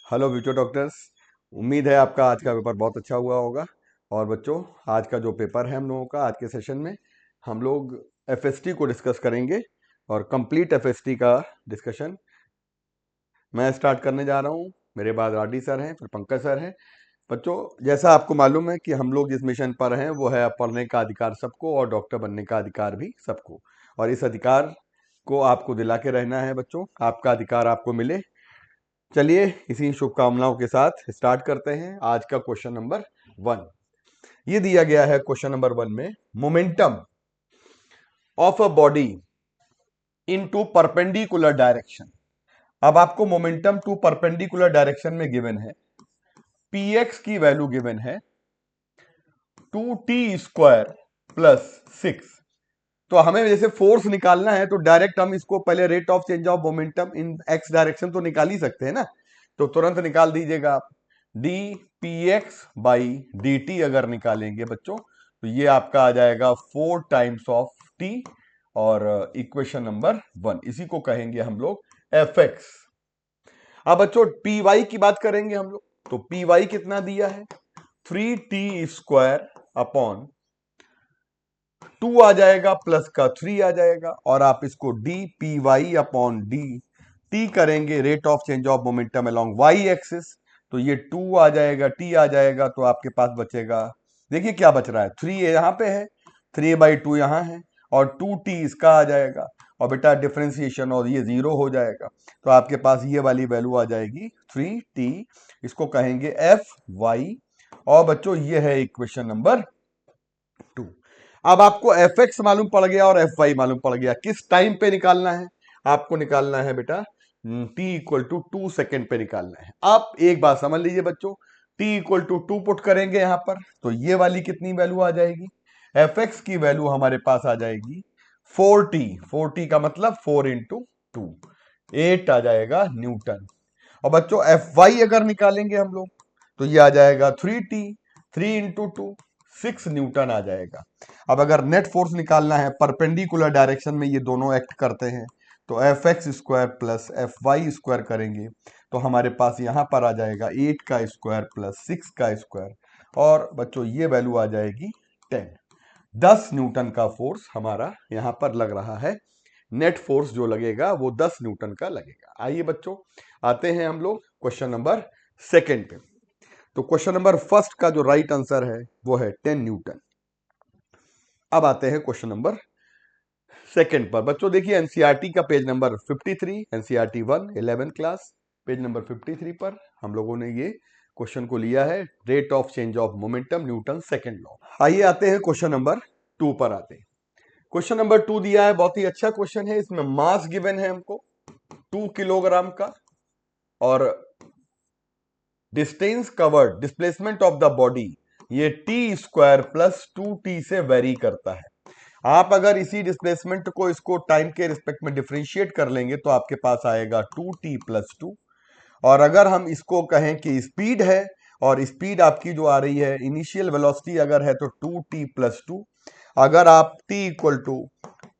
Hello future doctors. उम्मीद है आपका आज का पेपर बहुत अच्छा हुआ होगा। और बच्चों, आज का जो पेपर है हम लोगों का, आज के सेशन में हम लोग एफएसटी को डिस्कस करेंगे और कंप्लीट एफएसटी का डिस्कशन मैं स्टार्ट करने जा रहा हूं। मेरे बाद आरडी सर हैं, फिर पंकज सर हैं। बच्चों, जैसा आपको मालूम है कि हम लोग जिस मिशन पर हैं वो है पढ़ने का अधिकार सबको और डॉक्टर बनने का अधिकार भी सबको। और इस अधिकार को आपको दिला के रहना है बच्चों, आपका अधिकार आपको मिले। चलिए इसी शुभकामनाओं के साथ स्टार्ट करते हैं आज का क्वेश्चन नंबर 1। ये दिया गया है क्वेश्चन नंबर 1 में, momentum of a body in two perpendicular direction. अब आपको मोमेंटम टू परपेंडिकुलर डायरेक्शन में गिवन है, px की वैल्यू गिवन है 2t² + 6। तो हमें जैसे फोर्स निकालना है तो डायरेक्ट हम इसको पहले rate of change of momentum in x direction तो निकाल ही सकते हैं ना। तो तुरंत निकाल दीजिएगा आप, D P x by D T अगर निकालेंगे बच्चों तो ये आपका आ जाएगा 4 टाइम्स ऑफ टी। और इक्वेशन नंबर 1 इसी को कहेंगे हम लोग एफ एक्स। अब बच्चों पी वाई की बात करेंगे हम लोग, तो पी वाई कितना दिया है, 3t² अपॉन 2 आ जाएगा प्लस का 3 आ जाएगा। और आप इसको D P Y upon D T करेंगे, rate of change of momentum along Y axis. तो ये 2 आ जाएगा, टी आ जाएगा, तो आपके पास बचेगा, देखिए क्या बच रहा है, 3 यहां पे है, 3/2 यहां है और 2t इसका आ जाएगा। और बेटा डिफरेंशिएशन और ये 0 हो जाएगा, तो आपके पास ये वाली वैल्यू आ जाएगी 3t। इसको कहेंगे एफ वाई। और बच्चों ये है इक्वेशन नंबर 2। अब आपको एफ एक्स मालूम पड़ गया और एफ वाई मालूम पड़ गया, किस टाइम पे निकालना है आपको, निकालना है बेटा t इक्वल टू 2 सेकेंड पे निकालना है। आप एक बात समझ लीजिए बच्चों, t इक्वल टू 2 पुट करेंगे यहां पर तो ये वाली कितनी वैल्यू आ जाएगी, एफ एक्स की वैल्यू हमारे पास आ जाएगी 4t। 4t का मतलब 4 इंटू 2, 8 आ जाएगा न्यूटन। और बच्चों एफ वाई अगर निकालेंगे हम लोग तो ये आ जाएगा 3t, 3 इंटू 2, 6 न्यूटन आ जाएगा। अब अगर नेट फोर्स निकालना है, परपेंडिकुलर डायरेक्शन में ये दोनों एक्ट करते हैं, तो F X square plus F Y square करेंगे तो हमारे पास यहां पर आ जाएगा 8 का स्क्वायर प्लस 6 का स्क्वायर। और बच्चों ये वैल्यू आ जाएगी 10 न्यूटन का फोर्स हमारा यहां पर लग रहा है। नेट फोर्स जो लगेगा वो 10 न्यूटन का लगेगा। आइए बच्चों आते हैं हम लोग क्वेश्चन नंबर 2 पे। तो क्वेश्चन नंबर 1 का जो राइट आंसर है वो है 10 न्यूटन। अब आते हैं क्वेश्चन नंबर 2 पर। बच्चों देखिए एनसीईआरटी का page number 53, NCERT 1 11 class page number 53 पर हम लोगों ने ये क्वेश्चन को लिया है, rate of change of momentum Newton second law. आइए आते हैं क्वेश्चन नंबर 2 पर आते हैं। क्वेश्चन नंबर 2 दिया है, बहुत ही अच्छा क्वेश्चन है। इसमें मास गिवन है हमको 2 किलोग्राम का और distance covered, displacement of the body ये t² + 2t से वेरी करता है। आप अगर इसी डिस्प्लेसमेंट को इसको टाइम के रिस्पेक्ट में डिफरेंशिएट कर लेंगे तो आपके पास आएगा 2t + 2। और अगर हम इसको कहें कि स्पीड है और स्पीड आपकी जो आ रही है इनिशियल वेलोसिटी अगर है तो 2t + 2। अगर आप t =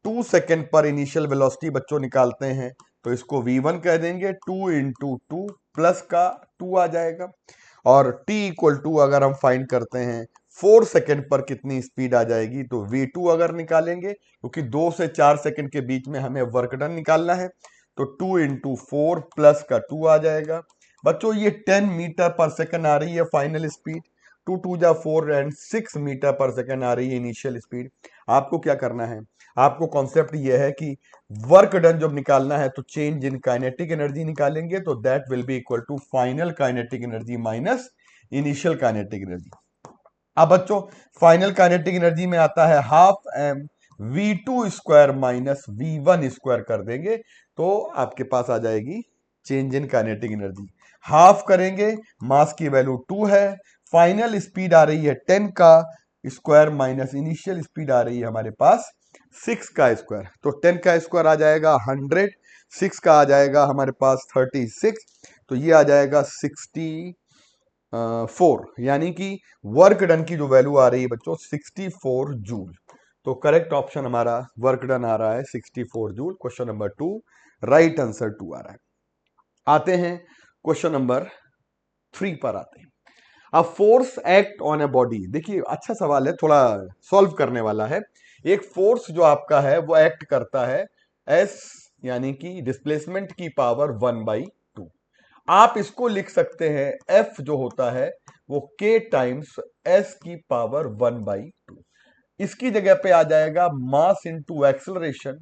2 सेकेंड पर इनिशियल वेलोसिटी बच्चों निकालते हैं तो इसको v1 कह देंगे, 2 इंटू 2 प्लस का 2 आ जाएगा। और t = अगर हम फाइंड करते हैं 4 सेकेंड पर कितनी स्पीड आ जाएगी तो v2 अगर निकालेंगे, क्योंकि 2 से 4 सेकेंड के बीच में हमें वर्क डन निकालना है, तो 2 इंटू 4 प्लस का 2 आ जाएगा। बच्चों ये 10 मीटर पर सेकेंड आ रही है फाइनल स्पीड, 2 2 जा 4 एंड 6 मीटर पर सेकेंड आ रही है इनिशियल स्पीड। आपको क्या करना है, आपको कॉन्सेप्ट ये है कि वर्क डन जब निकालना है तो चेंज इन काइनेटिक एनर्जी निकालेंगे, तो that will be equal to final kinetic energy minus initial kinetic energy. अब बच्चों फाइनल काइनेटिक एनर्जी में आता है half M v2² minus v1² कर देंगे तो आपके पास आ जाएगी change in kinetic energy. Half करेंगे, मास की वैल्यू 2 है, फाइनल स्पीड आ रही है 10 का स्क्वायर माइनस इनिशियल स्पीड आ रही है हमारे पास 6 का स्क्वायर। तो 10 का स्क्वायर आ जाएगा 100, 6 का आ जाएगा हमारे पास 36, तो ये आ जाएगा 64, यानी कि वर्क डन की जो वैल्यू आ रही है बच्चों 64 जूल। तो करेक्ट ऑप्शन हमारा वर्क डन आ रहा है 64 joule. Question number 2 right answer 2 आ रहा है। आते हैं क्वेश्चन नंबर 3 पर आते हैं। अब force act on a body, देखिए अच्छा सवाल है, थोड़ा सॉल्व करने वाला है। एक फोर्स जो आपका है वो एक्ट करता है एस, यानी कि डिस्प्लेसमेंट की पावर 1/2। आप इसको लिख सकते हैं एफ जो होता है वो के टाइम्स एस की पावर 1/2। इसकी जगह पे आ जाएगा मास इंटू एक्सेलरेशन,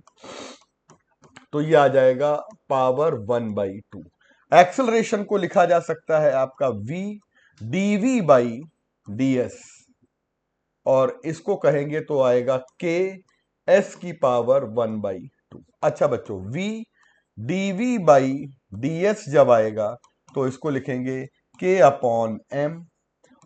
तो ये आ जाएगा पावर 1/2। एक्सेलरेशन को लिखा जा सकता है आपका v dv/ds, और इसको कहेंगे तो आएगा k s की पावर 1/2। अच्छा बच्चों, v dv/ds जब आएगा तो इसको लिखेंगे k/m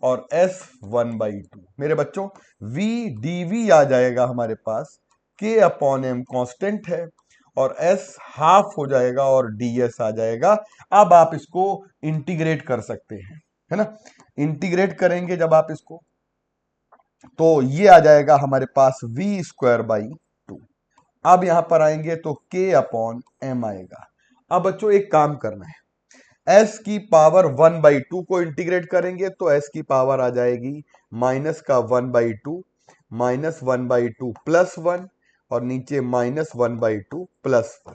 और s 1/2। मेरे बच्चों v dv आ जाएगा हमारे पास, k/m कांस्टेंट है और s हाफ हो जाएगा और ds आ जाएगा। अब आप इसको इंटीग्रेट कर सकते हैं, है ना। इंटीग्रेट करेंगे जब आप इसको, तो ये आ जाएगा हमारे पास v²/2। अब यहां पर आएंगे तो k/m आएगा। अब बच्चों एक काम करना है, s की पावर 1/2 को इंटीग्रेट करेंगे तो s की पावर आ जाएगी माइनस का 1/2, -1/2 +1, और नीचे -1/2 +1।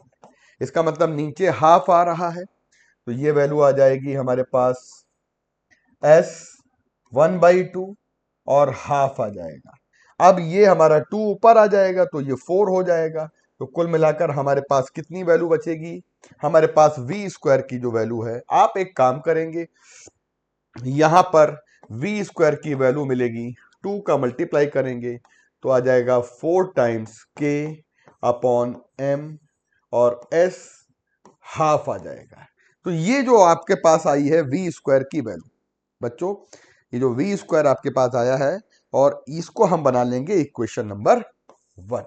इसका मतलब नीचे हाफ आ रहा है, तो ये वैल्यू आ जाएगी हमारे पास s 1/2 और हाफ आ जाएगा। अब ये हमारा 2 ऊपर आ जाएगा तो ये 4 हो जाएगा। तो कुल मिलाकर हमारे पास कितनी वैल्यू बचेगी, हमारे पास v² की जो वैल्यू है, आप एक काम करेंगे, यहां पर v² की वैल्यू मिलेगी, 2 का मल्टीप्लाई करेंगे तो आ जाएगा 4 टाइम्स k/m और s हाफ आ जाएगा। तो ये जो आपके पास आई है v² की वैल्यू, बच्चों ये जो v² आपके पास आया है, और इसको हम बना लेंगे इक्वेशन नंबर 1।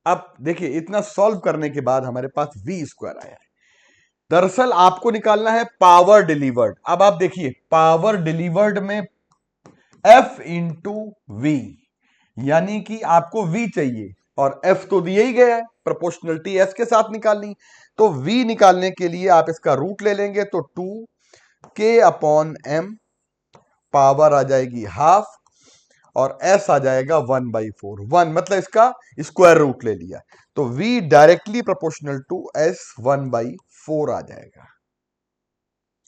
अब देखिए इतना सॉल्व करने के बाद हमारे पास v² आया है। दरअसल आपको निकालना है पावर डिलीवर्ड। अब आप देखिए पावर डिलीवर्ड में F इंटू वी, यानी कि आपको V चाहिए और F तो दिया ही गया है, प्रोपोर्शनलिटी S के साथ निकालनी। तो V निकालने के लिए आप इसका रूट ले लेंगे तो 2k/m, पावर आ जाएगी हाफ, और S आ जाएगा 1/4। 1 मतलब इसका स्क्वायर रूट ले लिया, तो V directly proportional to S 1/4 आ जाएगा।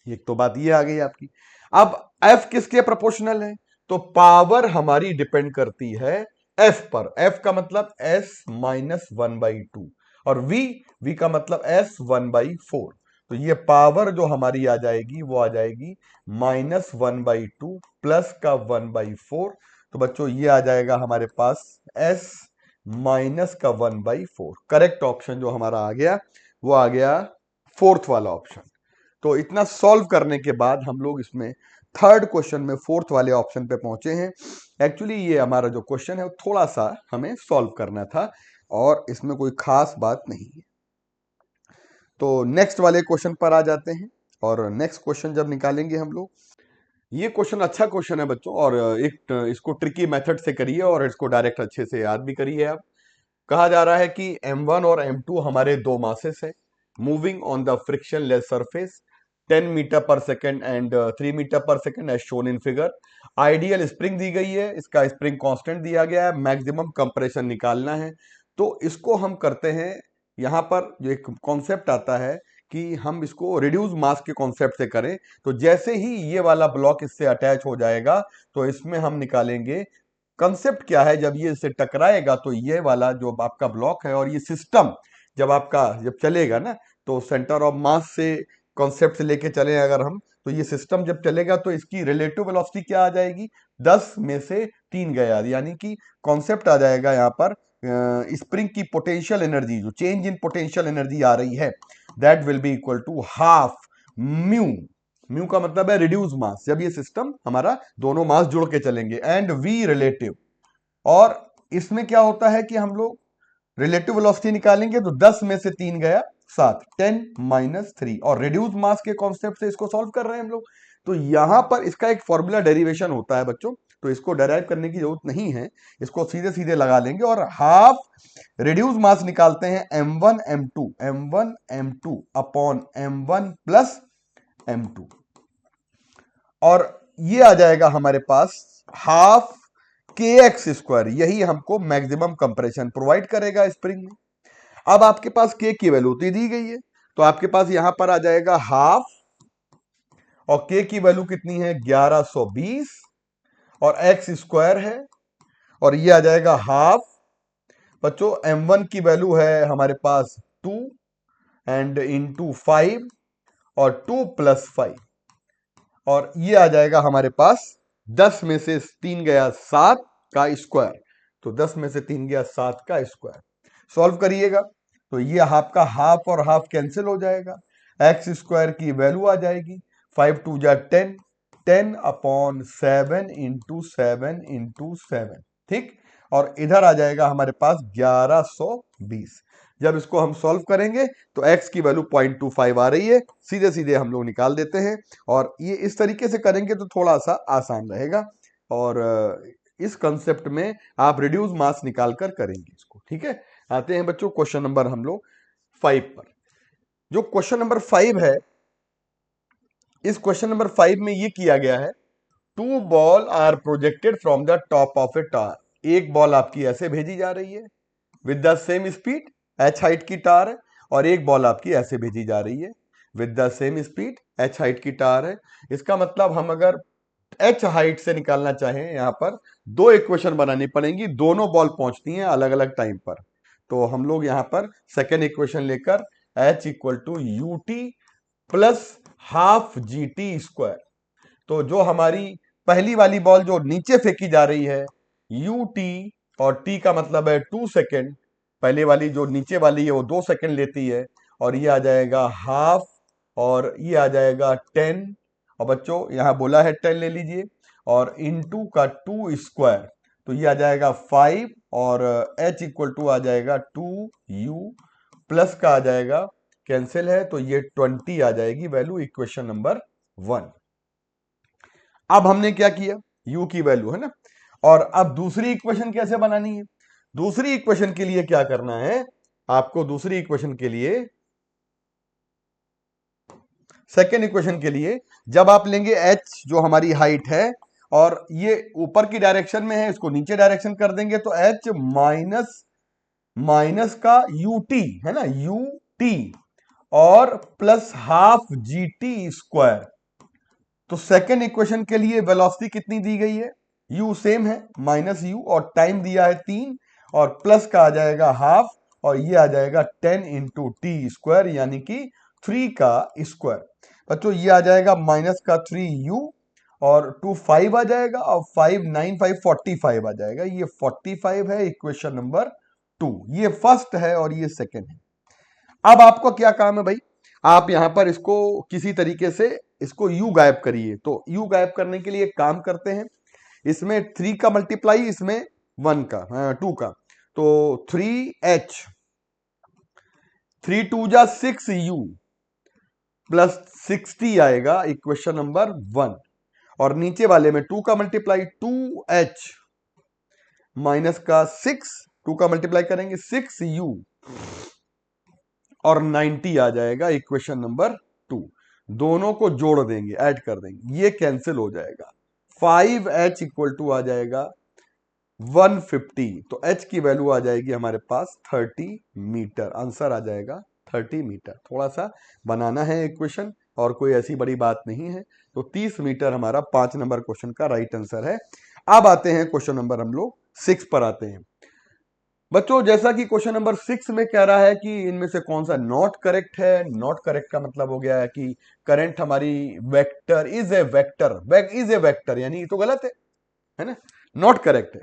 एक तो बात ये आ गई आपकी। अब F किसके प्रोपोर्शनल है, तो पावर हमारी डिपेंड करती है F पर। F का मतलब S -1/2 और V का मतलब S 1/4। तो ये पावर जो हमारी आ जाएगी वो आ जाएगी -1/2 प्लस का 1/4। तो बच्चों ये आ जाएगा हमारे पास S माइनस का 1/4। करेक्ट ऑप्शन जो हमारा आ गया वो आ गया फोर्थ वाला ऑप्शन। तो इतना सॉल्व करने के बाद हम लोग इसमें थर्ड क्वेश्चन में फोर्थ वाले ऑप्शन पे पहुंचे हैं। एक्चुअली ये हमारा जो क्वेश्चन है वो थोड़ा सा हमें सॉल्व करना था और इसमें कोई खास बात नहीं है। तो नेक्स्ट वाले क्वेश्चन पर आ जाते हैं, और नेक्स्ट क्वेश्चन जब निकालेंगे हम लोग, ये क्वेश्चन अच्छा क्वेश्चन है बच्चों, और एक इसको ट्रिकी मेथड से करिए और इसको डायरेक्ट अच्छे से याद भी करिए आप। कहा जा रहा है कि m1 और m2 हमारे दो मासेस है, moving on the frictionless surface 10 metre per second and 3 metre per second as shown in figure. Ideal spring दी गई है, इसका स्प्रिंग कांस्टेंट दिया गया है, मैक्सिमम कंप्रेशन निकालना है। तो इसको हम करते हैं, यहां पर जो एक कॉन्सेप्ट आता है कि हम इसको रिड्यूस मास के कॉन्सेप्ट से करें। तो जैसे ही ये वाला ब्लॉक इससे अटैच हो जाएगा तो इसमें हम निकालेंगे कंसेप्ट क्या है, जब ये इससे टकराएगा तो ये वाला जो आपका ब्लॉक है और ये सिस्टम जब चलेगा ना, तो सेंटर ऑफ मास से कॉन्सेप्ट से लेके चले अगर हम, तो ये सिस्टम जब चलेगा तो इसकी रिलेटिव वेलोसिटी क्या आ जाएगी, 10 में से 3 गया, यानी कि कॉन्सेप्ट आ जाएगा यहाँ पर स्प्रिंग की पोटेंशियल एनर्जी, जो चेंज इन पोटेंशियल एनर्जी आ रही है, that will be equal to half mu. Mu का मतलब है रिड्यूस मास, जब ये सिस्टम हमारा दोनों मास जुड़ के चलेंगे, एंड वी रिलेटिव। और इसमें क्या होता है कि हम लोग रिलेटिव वेलोसिटी निकालेंगे तो 10 में से 3 गया 7, 10 - 3, और रिड्यूस मास के कॉन्सेप्ट से इसको सॉल्व कर रहे हैं हम लोग। तो यहां पर इसका एक फॉर्मूला डेरिवेशन होता है बच्चों, तो इसको डेराइव करने की जरूरत नहीं है, इसको सीधे सीधे लगा लेंगे और हाफ रिड्यूस मास निकालते हैं m1 m2 upon m1 plus m2। और ये आ जाएगा हमारे पास हाफ के एक्स स्क्वायर, यही हमको मैक्सिमम कंप्रेशन प्रोवाइड करेगा स्प्रिंग में। अब आपके पास के की वैल्यू तो दी गई है, तो आपके पास यहां पर आ जाएगा हाफ, और के की वैल्यू कितनी है 1120, और एक्स स्क्वायर है, और ये आ जाएगा हाफ। बच्चों m1 की वैल्यू है हमारे पास 2 एंड इंटू 5, और 2 + 5, और ये आ जाएगा हमारे पास 10 में से 3 गया 7 का स्क्वायर, तो 10 में से 3 गया 7 का स्क्वायर। सॉल्व करिएगा तो ये आपका हाफ और हाफ कैंसिल हो जाएगा, एक्स स्क्वायर की वैल्यू आ जाएगी 5 2 जा 10, 10/7 इंटू 7, ठीक। और इधर आ जाएगा हमारे पास 1120। जब इसको हम सॉल्व करेंगे तो x की वैल्यू 0.25 आ रही है, सीधे सीधे हम लोग निकाल देते हैं। और ये इस तरीके से करेंगे तो थोड़ा सा आसान रहेगा, और इस कंसेप्ट में आप रिड्यूस मास निकाल कर करेंगे इसको, ठीक है। आते हैं बच्चों क्वेश्चन नंबर हम लोग 5 पर। जो क्वेश्चन नंबर 5 है, इस क्वेश्चन नंबर 5 में ये किया गया है, 2 ball are projected from the top of a tower. एक बॉल आपकी ऐसे भेजी जा रही है with the same speed, h height की टार है, और एक बॉल आपकी ऐसे भेजी जा रही है with the same speed, h height की टार है। इसका मतलब हम अगर h हाइट से निकालना चाहें, यहां पर दो इक्वेशन बनानी पड़ेंगी, दोनों बॉल पहुंचती हैं अलग अलग टाइम पर। तो हम लोग यहां पर सेकेंड इक्वेशन लेकर h equal to U T plus half G T square, तो जो हमारी पहली वाली बॉल जो नीचे फेंकी जा रही है यू टी, और टी का मतलब है 2 सेकेंड, पहले वाली जो नीचे वाली है वो 2 सेकेंड लेती है, और ये आ जाएगा हाफ, और ये आ जाएगा 10, और बच्चों यहां बोला है 10 ले लीजिए, और इनटू का 2 स्क्वायर, तो ये आ जाएगा 5, और h इक्वल टू आ जाएगा 2u, प्लस का आ जाएगा कैंसिल है, तो ये 20 आ जाएगी वैल्यू, इक्वेशन नंबर 1। अब हमने क्या किया, u की वैल्यू है ना, और अब दूसरी इक्वेशन कैसे बनानी है। दूसरी इक्वेशन के लिए क्या करना है आपको, दूसरी इक्वेशन के लिए, सेकेंड इक्वेशन के लिए, जब आप लेंगे h जो हमारी हाइट है, और ये ऊपर की डायरेक्शन में है, इसको नीचे डायरेक्शन कर देंगे, तो h माइनस माइनस का यू टी है ना, यू टी, और plus half G T square. तो सेकेंड इक्वेशन के लिए वेलोसिटी कितनी दी गई है, u सेम है माइनस u, और टाइम दिया है 3, और प्लस का आ जाएगा हाफ, और ये आ जाएगा 10 इंटू टी स्क्वायर, यानी कि 3 का स्क्वायर। बच्चों ये आ जाएगा माइनस का 3u, और 2 5 आ जाएगा, और 5 9 5 45 आ जाएगा, ये 45 है इक्वेशन नंबर 2। ये फर्स्ट है और ये सेकेंड है। अब आपको क्या काम है भाई, आप यहां पर इसको किसी तरीके से इसको u गायब करिए। तो u गायब करने के लिए एक काम करते हैं, इसमें 3 का मल्टीप्लाई, इसमें 1 का 2 का, तो 3h, 3 2 जा 6u प्लस 60 आएगा इक्वेशन नंबर 1, और नीचे वाले में 2 का मल्टीप्लाई 2h माइनस का 6, 2 का मल्टीप्लाई करेंगे 6u, और 90 आ जाएगा इक्वेशन नंबर 2। दोनों को जोड़ देंगे, ऐड कर देंगे, ये कैंसिल हो जाएगा, 5h इक्वल टू आ जाएगा 150, तो h की वैल्यू आ जाएगी हमारे पास 30 मीटर, आंसर आ जाएगा 30 मीटर। थोड़ा सा बनाना है इक्वेशन, और कोई ऐसी बड़ी बात नहीं है, तो 30 मीटर हमारा 5 नंबर क्वेश्चन का राइट आंसर है। अब आते हैं क्वेश्चन नंबर हम लोग 6 पर आते हैं। बच्चों जैसा कि क्वेश्चन नंबर 6 में कह रहा है कि इनमें से कौन सा नॉट करेक्ट है। नॉट करेक्ट का मतलब हो गया है कि करंट हमारी vector is a vector, is a vector, यानी ये तो गलत है ना, नॉट करेक्ट है,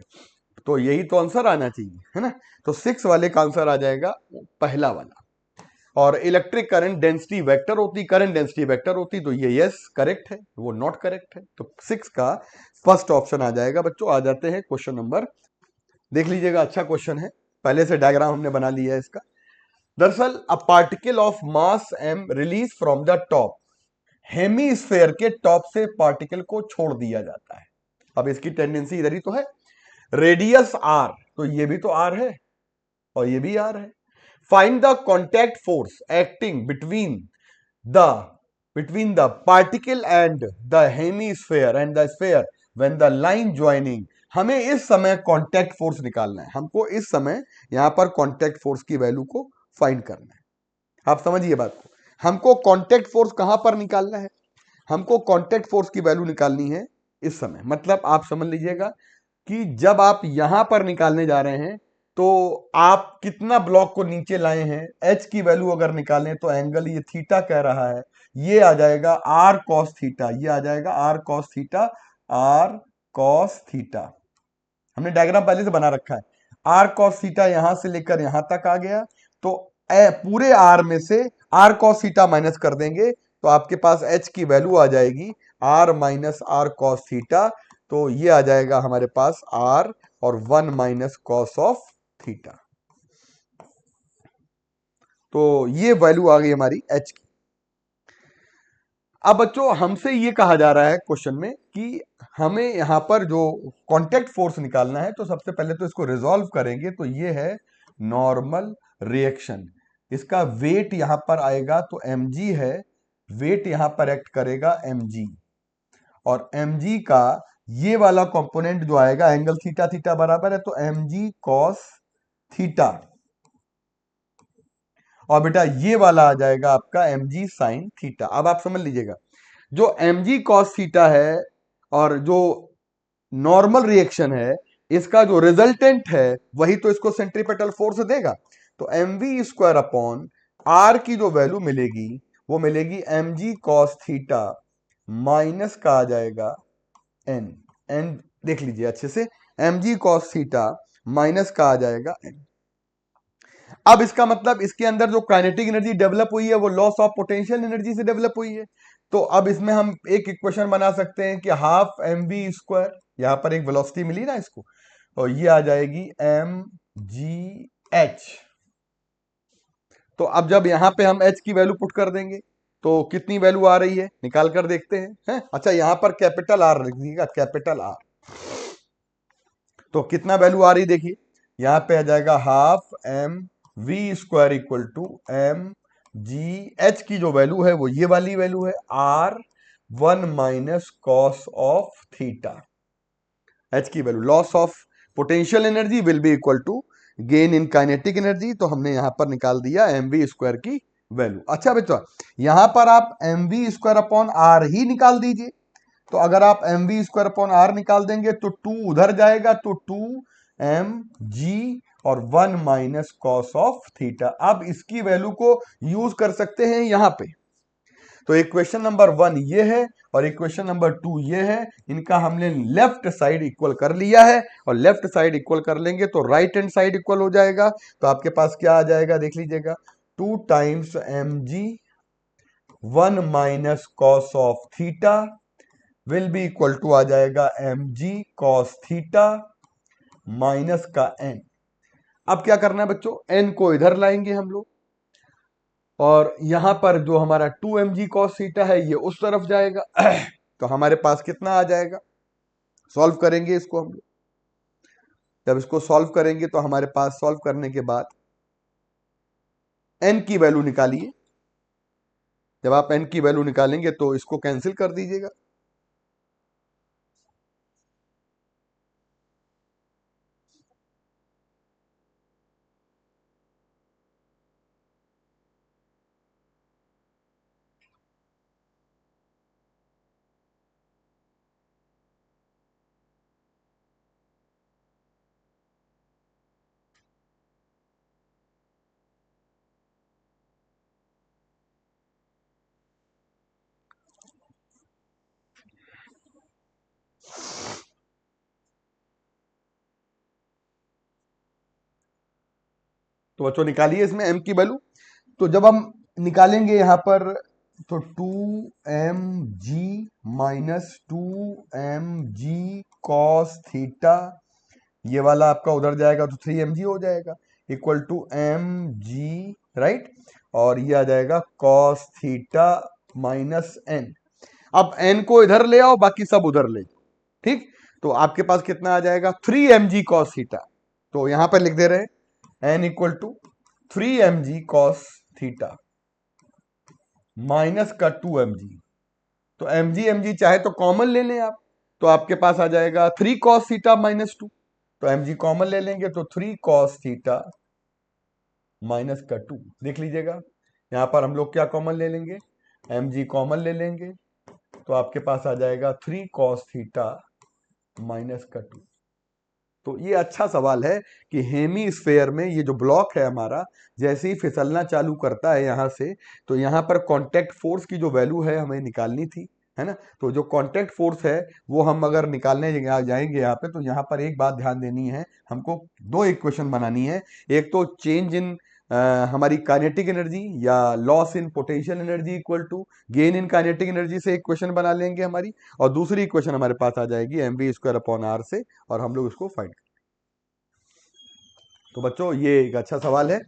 तो यही तो आंसर आना चाहिए, है ना। तो 6 वाले का आंसर आ जाएगा पहला वाला। और इलेक्ट्रिक करंट डेंसिटी वेक्टर होती, करंट डेंसिटी वेक्टर होती, तो ये यस करेक्ट है, वो नॉट करेक्ट है, तो 6 का फर्स्ट ऑप्शन आ जाएगा। बच्चों आ जाते हैं क्वेश्चन नंबर, देख लीजिएगा, अच्छा क्वेश्चन है, पहले से डायग्राम हमने बना लिया है इसका। दरअसल a particle of mass m release from the top, hemisphere के टॉप से पार्टिकल को छोड़ दिया जाता है। अब इसकी टेंडेंसी इधर ही तो है, रेडियस r, तो ये भी तो r है और ये भी r है। Find the contact force acting between the between the particle and the hemisphere and the sphere when the line joining, हमें इस समय कांटेक्ट फोर्स निकालना है, हमको इस समय यहां पर कांटेक्ट फोर्स की वैल्यू को फाइंड करना है। आप समझिए बात को, हमको कांटेक्ट फोर्स कहां पर निकालना है, हमको कांटेक्ट फोर्स की वैल्यू निकालनी है इस समय। मतलब आप समझ लीजिएगा कि जब आप यहां पर निकालने जा रहे हैं तो आप कितना ब्लॉक को नीचे लाए हैं, एच की वैल्यू अगर निकालें तो एंगल ये थीटा कह रहा है, ये आ जाएगा आर कॉस थीटा, ये आ जाएगा R cos theta, R cos theta. हमने डायग्राम पहले से बना रखा है। आर कॉस थीटा यहां से लेकर यहां तक आ गया, तो पूरे आर में से आर कॉस थीटा माइनस कर देंगे तो आपके पास एच की वैल्यू आ जाएगी R minus R cos theta. तो ये आ जाएगा हमारे पास आर और 1 माइनस कॉस ऑफ थीटा। तो ये वैल्यू आ गई हमारी एच की। अब बच्चों हमसे ये कहा जा रहा है क्वेश्चन में कि हमें यहां पर जो कांटेक्ट फोर्स निकालना है, तो सबसे पहले तो इसको रिजॉल्व करेंगे। तो ये है नॉर्मल रिएक्शन, इसका वेट यहां पर आएगा तो mg है, वेट यहां पर एक्ट करेगा mg, और mg का ये वाला कंपोनेंट जो आएगा एंगल थीटा थीटा बराबर है तो mg cos थीटा, और बेटा ये वाला आ जाएगा आपका mg sin थीटा। अब आप समझ लीजिएगा, जो mg cos थीटा है और जो नॉर्मल रिएक्शन है, इसका जो रिजल्टेंट है वही तो इसको सेंट्रीपेटल फोर्स देगा। तो mv स्क्वायर अपॉन आर की जो वैल्यू मिलेगी वो मिलेगी mg cos थीटा माइनस का आ जाएगा n, n देख लीजिए अच्छे से, mg cos थीटा माइनस का आ जाएगा n। अब इसका मतलब इसके अंदर जो काइनेटिक एनर्जी डेवलप हुई है वो लॉस ऑफ पोटेंशियल एनर्जी से डेवलप हुई है। तो अब इसमें हम एक इक्वेशन बना सकते हैं कि हाफ एम वी स्क्वायर, यहां पर एक वेलोसिटी मिली ना इसको, और ये आ जाएगी एम जी एच। तो अब जब यहां पे हम एच की वैल्यू पुट कर देंगे तो कितनी वैल्यू आ रही है निकाल कर देखते हैं। अच्छा यहां पर कैपिटल आर लिखिएगा, कैपिटल आर, तो कितना वैल्यू आ रही देखिए, यहां पे आ जाएगा half M V square equal to M G H की जो वैल्यू है वो ये वाली वैल्यू है R 1 minus cos of theta. H की value loss of potential energy will be equal to gain in kinetic energy, तो हमने यहां पर निकाल दिया एम वी स्क्वायर की वैल्यू। अच्छा बच्चों यहां पर आप M V square upon R ही निकाल दीजिए, तो अगर आप M V square upon R निकाल देंगे तो 2 उधर जाएगा तो 2 एम जी और 1 माइनस कॉस ऑफ थीटा। अब इसकी वैल्यू को यूज कर सकते हैं यहां पे। तो इक्वेशन नंबर 1 ये है और इक्वेशन नंबर 2 ये है, इनका हमने लेफ्ट साइड इक्वल कर लिया है, और लेफ्ट साइड इक्वल कर लेंगे तो राइट हैंड साइड इक्वल हो जाएगा। तो आपके पास क्या आ जाएगा देख लीजिएगा, 2 times M G 1 minus cos of theta will be equal to आ जाएगा M G cos theta minus का एन। अब क्या करना है बच्चों, एन को इधर लाएंगे हम लोग, और यहां पर जो हमारा 2 एम जी कॉस थीटा है ये उस तरफ जाएगा। तो हमारे पास कितना आ जाएगा, सॉल्व करेंगे इसको हम लोग, जब इसको सॉल्व करेंगे तो हमारे पास सॉल्व करने के बाद एन की वैल्यू निकालिए। जब आप एन की वैल्यू निकालेंगे तो इसको कैंसिल कर दीजिएगा, तो बच्चों निकालिए इसमें एम की वैल्यू। तो जब हम निकालेंगे यहां पर तो 2 M G minus 2 M G cos theta, ये वाला आपका उधर जाएगा तो 3 एम जी हो जाएगा, equal to M G right, और ये आ जाएगा कॉस थीटा माइनस एन। अब एन को इधर ले आओ, बाकी सब उधर ले जाओ, ठीक। तो आपके पास कितना आ जाएगा 3 एम जी कॉस थीटा, तो यहां पर लिख दे रहे हैं N equal to 3 M G cos theta. Minus का 2 mg। तो mg चाहे तो कॉमन ले लें आप, तो आपके पास आ जाएगा 3 cos θ -2। तो mg कॉमन ले लेंगे तो 3 cos θ -2। देख लीजिएगा, यहां पर हम लोग क्या कॉमन ले लेंगे, mg कॉमन ले लेंगे, तो आपके पास आ जाएगा 3 cos θ -2। तो ये अच्छा सवाल है कि हेमी स्फेयर में ये जो ब्लॉक है हमारा, जैसे ही फिसलना चालू करता है यहां से, तो यहां पर कांटेक्ट फोर्स की जो वैल्यू है हमें निकालनी थी, है ना। तो जो कांटेक्ट फोर्स है वो हम अगर निकालने जाएंगे यहाँ पे, तो यहाँ पर एक बात ध्यान देनी है हमको, दो इक्वेशन बनानी है। एक तो चेंज इन हमारी काइनेटिक एनर्जी या loss in potential energy equal to gain in kinetic energy से इक्वेशन बना लेंगे हमारी, और दूसरी इक्वेशन हमारे पास आ जाएगी mv² / r से, और हम लोग इसको फाइंड। तो बच्चों ये एक अच्छा सवाल है।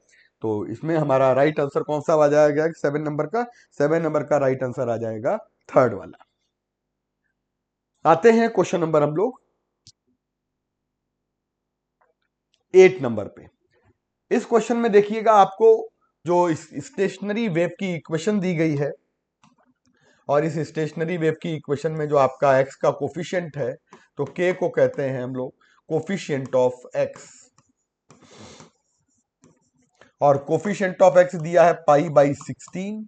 तो इसमें हमारा राइट आंसर कौन सा आ जाएगा, 7 नंबर का, 7 नंबर का राइट आंसर आ जाएगा थर्ड वाला। आते हैं क्वेश्चन नंबर हम लोग 8 नंबर पे। इस क्वेश्चन में देखिएगा, आपको जो स्टेशनरी वेव की इक्वेशन दी गई है, और इस स्टेशनरी वेव की इक्वेशन में जो आपका x का कोफिशिएंट है, तो k को कहते हैं हम लोग कोफिशिएंट ऑफ x, और कोफिशिएंट ऑफ x दिया है π/16,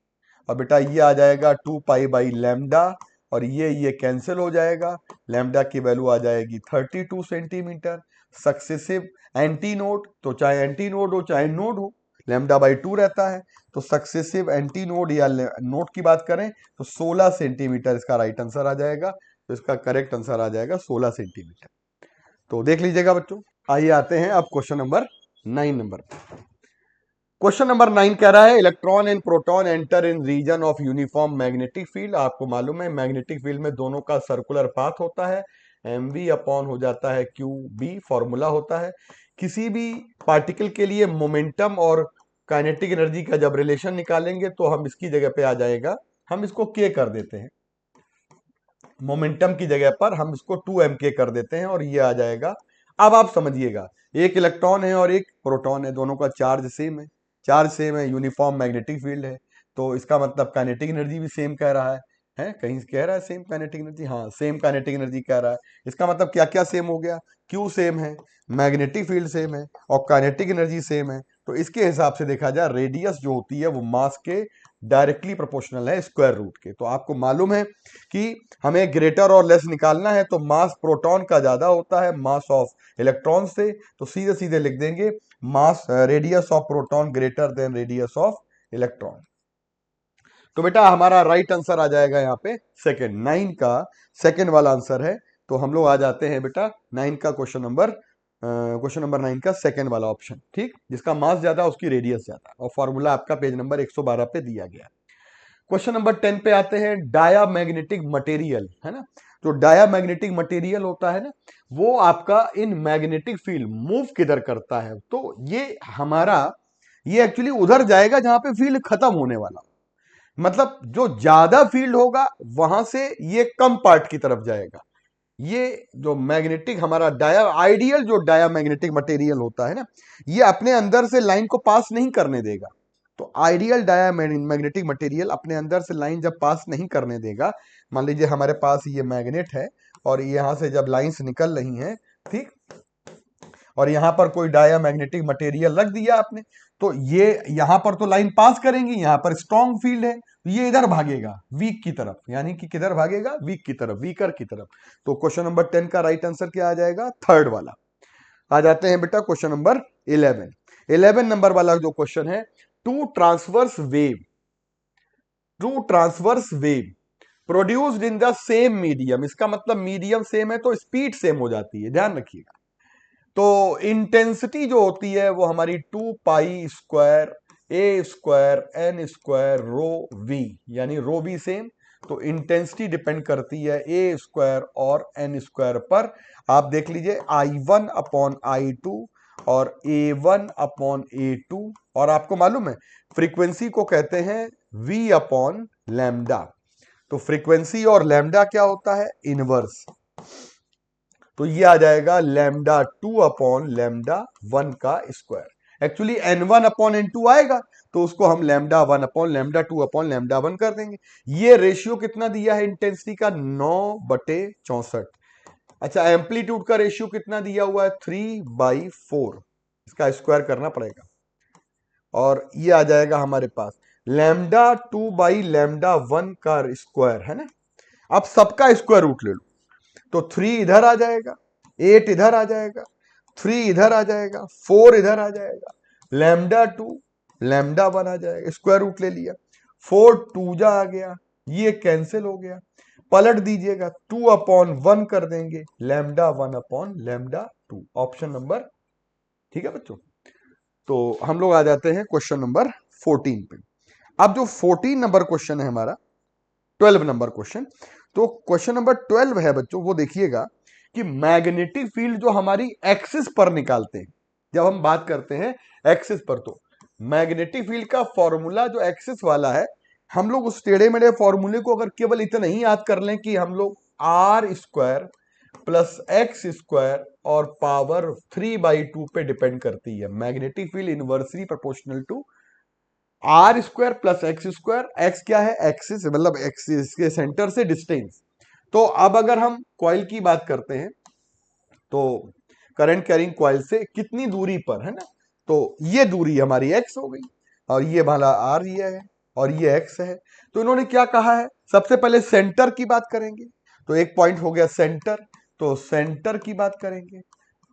और बेटा ये आ जाएगा 2π/λ, और ये कैंसिल हो जाएगा, लैम्डा की वैल्यू आ जाएगी 32 सेंटीमीटर। सक्सेसिव एंटी नोड, तो चाहे एंटी नोड हो चाहे नोड हो, λ/2 रहता है। तो सक्सेसिव एंटी नोड या नोड की बात करें तो 16 सेंटीमीटर इसका राइट आंसर आ जाएगा। तो इसका करेक्ट आंसर आ जाएगा 16 सेंटीमीटर। तो देख लीजिएगा बच्चों। आइए आते हैं अब क्वेश्चन नंबर 9 पर। क्वेश्चन नंबर 9 कह रहा है, electron and proton enter in region of uniform magnetic field. आपको मालूम है मैग्नेटिक फील्ड में दोनों का सर्कुलर पाथ होता है, mv अपॉन हो जाता है qb, फॉर्मूला होता है। किसी भी पार्टिकल के लिए मोमेंटम और काइनेटिक एनर्जी का जब रिलेशन निकालेंगे तो हम इसकी जगह पे आ जाएगा, हम इसको k कर देते हैं, मोमेंटम की जगह पर हम इसको 2mk कर देते हैं, और ये आ जाएगा। अब आप समझिएगा, एक इलेक्ट्रॉन है और एक प्रोटॉन है, दोनों का चार्ज सेम है, चार्ज सेम है, यूनिफॉर्म मैग्नेटिक फील्ड है, तो इसका मतलब काइनेटिक एनर्जी भी सेम कह रहा है कहीं कह रहा है सेम काइनेटिक एनर्जी, हाँ सेम काइनेटिक एनर्जी कह रहा है। इसका मतलब क्या क्या सेम हो गया, क्यू सेम है, मैग्नेटिक फील्ड सेम है, और काइनेटिक एनर्जी सेम है। तो इसके हिसाब से देखा जाए रेडियस जो होती है वो मास के डायरेक्टली प्रोपोर्शनल है स्क्वायर रूट के। तो आपको मालूम है कि हमें ग्रेटर और लेस निकालना है, तो मास प्रोटॉन का ज्यादा होता है मास ऑफ इलेक्ट्रॉन से, तो सीधे सीधे लिख देंगे mass radius of proton greater than radius of electron. तो बेटा हमारा राइट आंसर आ जाएगा यहाँ पे सेकंड, 9 का सेकंड वाला आंसर है। तो हम लोग आ जाते हैं बेटा 9 का क्वेश्चन नंबर 9 का सेकंड वाला ऑप्शन, ठीक, जिसका मास ज्यादा उसकी रेडियस ज्यादा, और फॉर्मूला आपका पेज नंबर 112 पे दिया गया। क्वेश्चन नंबर 10 पे आते हैं, डायामैग्नेटिक मटेरियल, है ना। तो डायामैग्नेटिक मटेरियल होता है ना, वो आपका इन मैग्नेटिक फील्ड मूव किधर करता है, तो ये हमारा ये एक्चुअली उधर जाएगा जहां पे फील्ड खत्म होने वाला, मतलब जो ज्यादा फील्ड होगा वहां से ये कम पार्ट की तरफ जाएगा। ये जो मैग्नेटिक हमारा आइडियल जो डायामैग्नेटिक मटेरियल होता है ना, ये अपने अंदर से लाइन को पास नहीं करने देगा। तो आइडियल डायामैग्नेटिक मटेरियल अपने अंदर से लाइन जब पास नहीं करने देगा, मान लीजिए हमारे पास ये मैग्नेट है और यहां से जब लाइंस निकल रही हैं, ठीक, और यहां पर कोई डायामैग्नेटिक मटेरियल रख दिया आपने, तो ये यहां पर तो लाइन पास करेंगी, यहां पर स्ट्रॉन्ग फील्ड है, ये इधर भागेगा वीक की तरफ, यानी कि किधर भागेगा, वीक की तरफ, वीकर की तरफ। तो क्वेश्चन नंबर 10 का राइट आंसर क्या आ जाएगा, थर्ड वाला। आ जाते हैं बेटा क्वेश्चन नंबर 11। 11 नंबर वाला जो क्वेश्चन है, two transverse wave produced in the same medium. इसका मतलब मीडियम सेम है तो स्पीड सेम हो जाती है, ध्यान रखिएगा। तो इंटेंसिटी जो होती है वो हमारी 2π² a² n² रो v, यानी रो v सेम। तो इंटेंसिटी डिपेंड करती है a² और n² पर। आप देख लीजिए I1/I2 और A1/A2, और आपको मालूम है फ्रीक्वेंसी को कहते हैं v/λ। तो फ्रीक्वेंसी और लैम्डा क्या होता है, इनवर्स। तो ये आ जाएगा λ2/λ1 का square. Actually n1 upon n2 आएगा, तो उसको हम lambda 1 upon lambda 2 upon lambda 1 कर देंगे। ये रेशियो कितना दिया है इंटेंसिटी का, 9/64। अच्छा, एम्पलीट्यूड का रेशियो कितना दिया हुआ है, 3/4। इसका स्क्वायर करना पड़ेगा और ये आ जाएगा हमारे पास लैम्डा 2/λ1 का स्क्वायर, है ना। अब सबका स्क्वायर रूट ले लो, तो 3 इधर आ जाएगा, 8 इधर आ जाएगा, 3 इधर आ जाएगा, 4 इधर आ जाएगा, λ2 λ1 आ जाएगा, स्क्वायर रूट ले लिया, 4 2 जा आ गया, ये कैंसिल हो गया, पलट दीजिएगा, 2/1 कर देंगे, λ1 अपॉन λ2, ऑप्शन नंबर। ठीक है बच्चों, तो हम लोग आ जाते हैं क्वेश्चन नंबर 14 पे। अब जो 14 नंबर क्वेश्चन है हमारा, 12 नंबर क्वेश्चन, तो क्वेश्चन नंबर 12 है बच्चों, वो देखिएगा कि मैग्नेटिक फील्ड जो हमारी एक्सिस पर निकालते हैं, जब हम बात करते हैं एक्सिस पर, तो मैग्नेटिक फील्ड का फॉर्मूला जो एक्सिस वाला है, हम लोग उस टेढ़े मेढ़े फॉर्मूले को अगर केवल इतना ही याद कर लें कि हम लोग r² प्लस x² और पावर 3/2 पे डिपेंड करती है। Magnetic field inversely proportional to r² plus x², x क्या है, एक्सिस मतलब एक्सिस के सेंटर से डिस्टेंस। तो अब अगर हम कॉइल की बात करते हैं, तो करंट कैरिंग कॉइल से कितनी दूरी पर, है ना, तो ये दूरी हमारी x हो गई, और ये वाला r ये है, और ये x है। तो इन्होंने क्या कहा है, सबसे पहले सेंटर की बात करेंगे, तो एक पॉइंट हो गया सेंटर, तो सेंटर की बात करेंगे,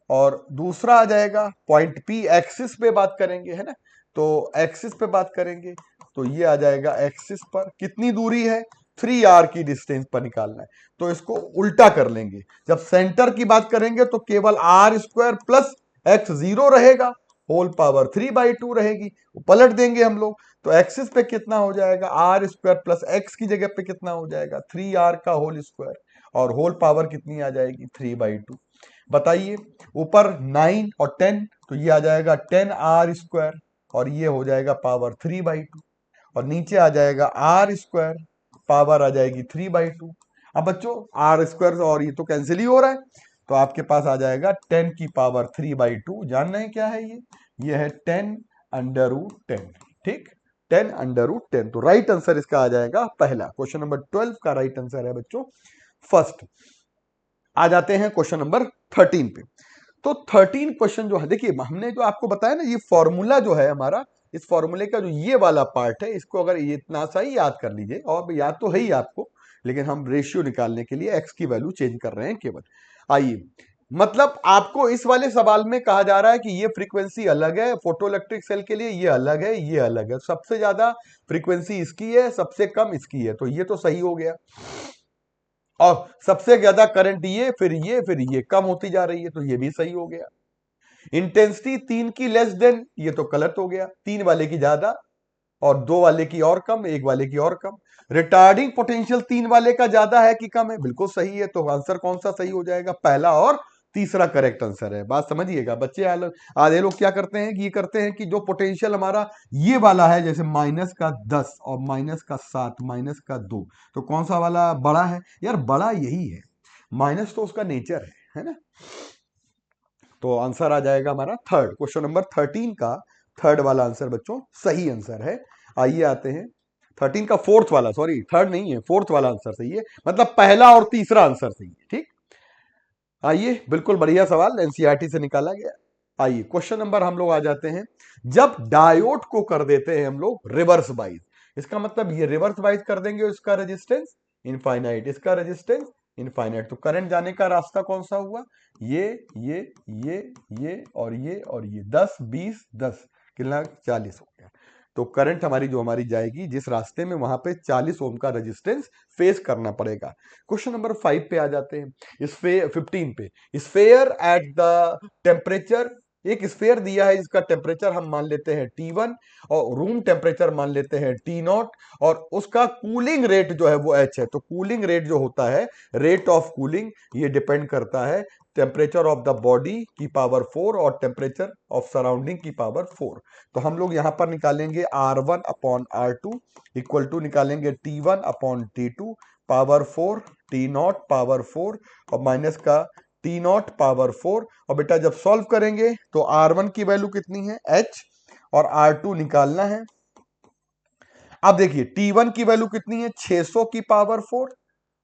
और दूसरा आ जाएगा पॉइंट P, एक्सिस पे बात करेंगे, है ना, तो एक्सिस पे बात करेंगे, तो ये आ जाएगा एक्सिस पर कितनी दूरी है, 3r की डिस्टेंस पर निकालना है, तो इसको उल्टा कर लेंगे। जब सेंटर की बात करेंगे तो केवल r² प्लस x 0 रहेगा, होल पावर 3/2 रहेगी, पलट देंगे हम लोग, तो एक्सिस पे कितना हो जाएगा, r² प्लस x की जगह पे कितना हो जाएगा, 3r का होल स्क्वायर, और होल पावर कितनी आ जाएगी, 3/2। बताइए, ऊपर 9 और 10, तो ये आ जाएगा 10r², और ये हो जाएगा पावर 3/2, और नीचे आ जाएगा r², पावर आ जाएगी 3/2। अब बच्चों r² और ये तो कैंसिल ही हो रहा है, तो आपके पास आ जाएगा 10 की पावर 3/2। जान रहे हैं क्या है ये है 10√10। ठीक, 10√10। तो राइट आंसर इसका आ जाएगा पहला। क्वेश्चन नंबर 12 का राइट आंसर है बच्चों फर्स्ट। आ जाते हैं क्वेश्चन नंबर 13 पे। तो 13 क्वेश्चन जो है, देखिए हमने जो आपको बताया ना, ये फॉर्मूला जो है हमारा, इस फॉर्मूले का जो ये वाला पार्ट है, इसको अगर ये इतना सा ही याद कर लीजिए, और याद तो है ही आपको, लेकिन हम रेशियो निकालने के लिए एक्स की वैल्यू चेंज कर रहे हैं केवल। आइए, मतलब आपको इस वाले सवाल में कहा जा रहा है कि ये फ्रीक्वेंसी अलग है, फोटोइलेक्ट्रिक सेल के लिए ये अलग है, ये अलग है, सबसे ज्यादा फ्रीक्वेंसी इसकी है, सबसे कम इसकी है, तो ये तो सही हो गया, और सबसे ज्यादा करंट ये, फिर ये कम होती जा रही है, तो ये भी सही हो गया। इंटेंसिटी 3 की लेस देन, ये तो गलत हो गया, 3 वाले की ज्यादा और 2 वाले की और कम, 1 वाले की और कम। रिटार्डिंग पोटेंशियल 3 वाले का ज्यादा है कि कम है, बिल्कुल सही है, तो आंसर कौन सा सही हो जाएगा, पहला और तीसरा करेक्ट आंसर है। बात समझिएगा बच्चे, आधे लोग क्या करते हैं कि ये करते हैं कि जो पोटेंशियल हमारा ये वाला है, जैसे -10 और -7 -2, तो कौन सा वाला बड़ा है, यार बड़ा यही है, माइनस तो उसका नेचर है ना। तो आंसर आ जाएगा हमारा थर्ड, क्वेश्चन नंबर 13 का थर्ड वाला आंसर बच्चों सही आंसर है। आइए आते हैं 13 का फोर्थ वाला, सॉरी थर्ड नहीं है, फोर्थ वाला आंसर सही है, मतलब पहला और तीसरा आंसर सही है। ठीक, आइए, बिल्कुल बढ़िया सवाल, एनसीईआरटी से निकाला गया। आइए क्वेश्चन नंबर हम लोग आ जाते हैं, जब डायोड को कर देते हैं हम लोग रिवर्स बाइज, इसका मतलब ये रिवर्स बाइज कर देंगे, इसका रेजिस्टेंस इनफाइनाइट, इसका रेजिस्टेंस इनफाइनाइट, तो करंट जाने का रास्ता कौन सा हुआ, ये और ये 10 20 10 कितना 40 हो गया। तो करंट हमारी जो हमारी जाएगी जिस रास्ते में, वहां पे 40 ओम का रेजिस्टेंस फेस करना पड़ेगा। क्वेश्चन नंबर 5 पे आ जाते हैं, इस 15 पे, स्फेयर एट द टेम्परेचर, एक स्फेयर दिया है जिसका टेम्परेचर हम मान लेते हैं T1 और रूम टेम्परेचर मान लेते हैं T0, और उसका कूलिंग रेट जो है वो H है। तो कूलिंग रेट जो होता है, रेट ऑफ कूलिंग, ये डिपेंड करता है टेम्परेचर ऑफ द बॉडी की पावर 4 और टेम्परेचर ऑफ सराउंडिंग की पावर 4। तो हम लोग यहां पर निकालेंगे R1 upon R2 equal to निकालेंगे T1 upon T2 power 4, T0 power 4 और माइनस का टी नॉट पावर 4। और बेटा जब सॉल्व करेंगे तो R1 की वैल्यू कितनी है h और R2 निकालना है। अब देखिए T1 की वैल्यू कितनी है 600 की पावर 4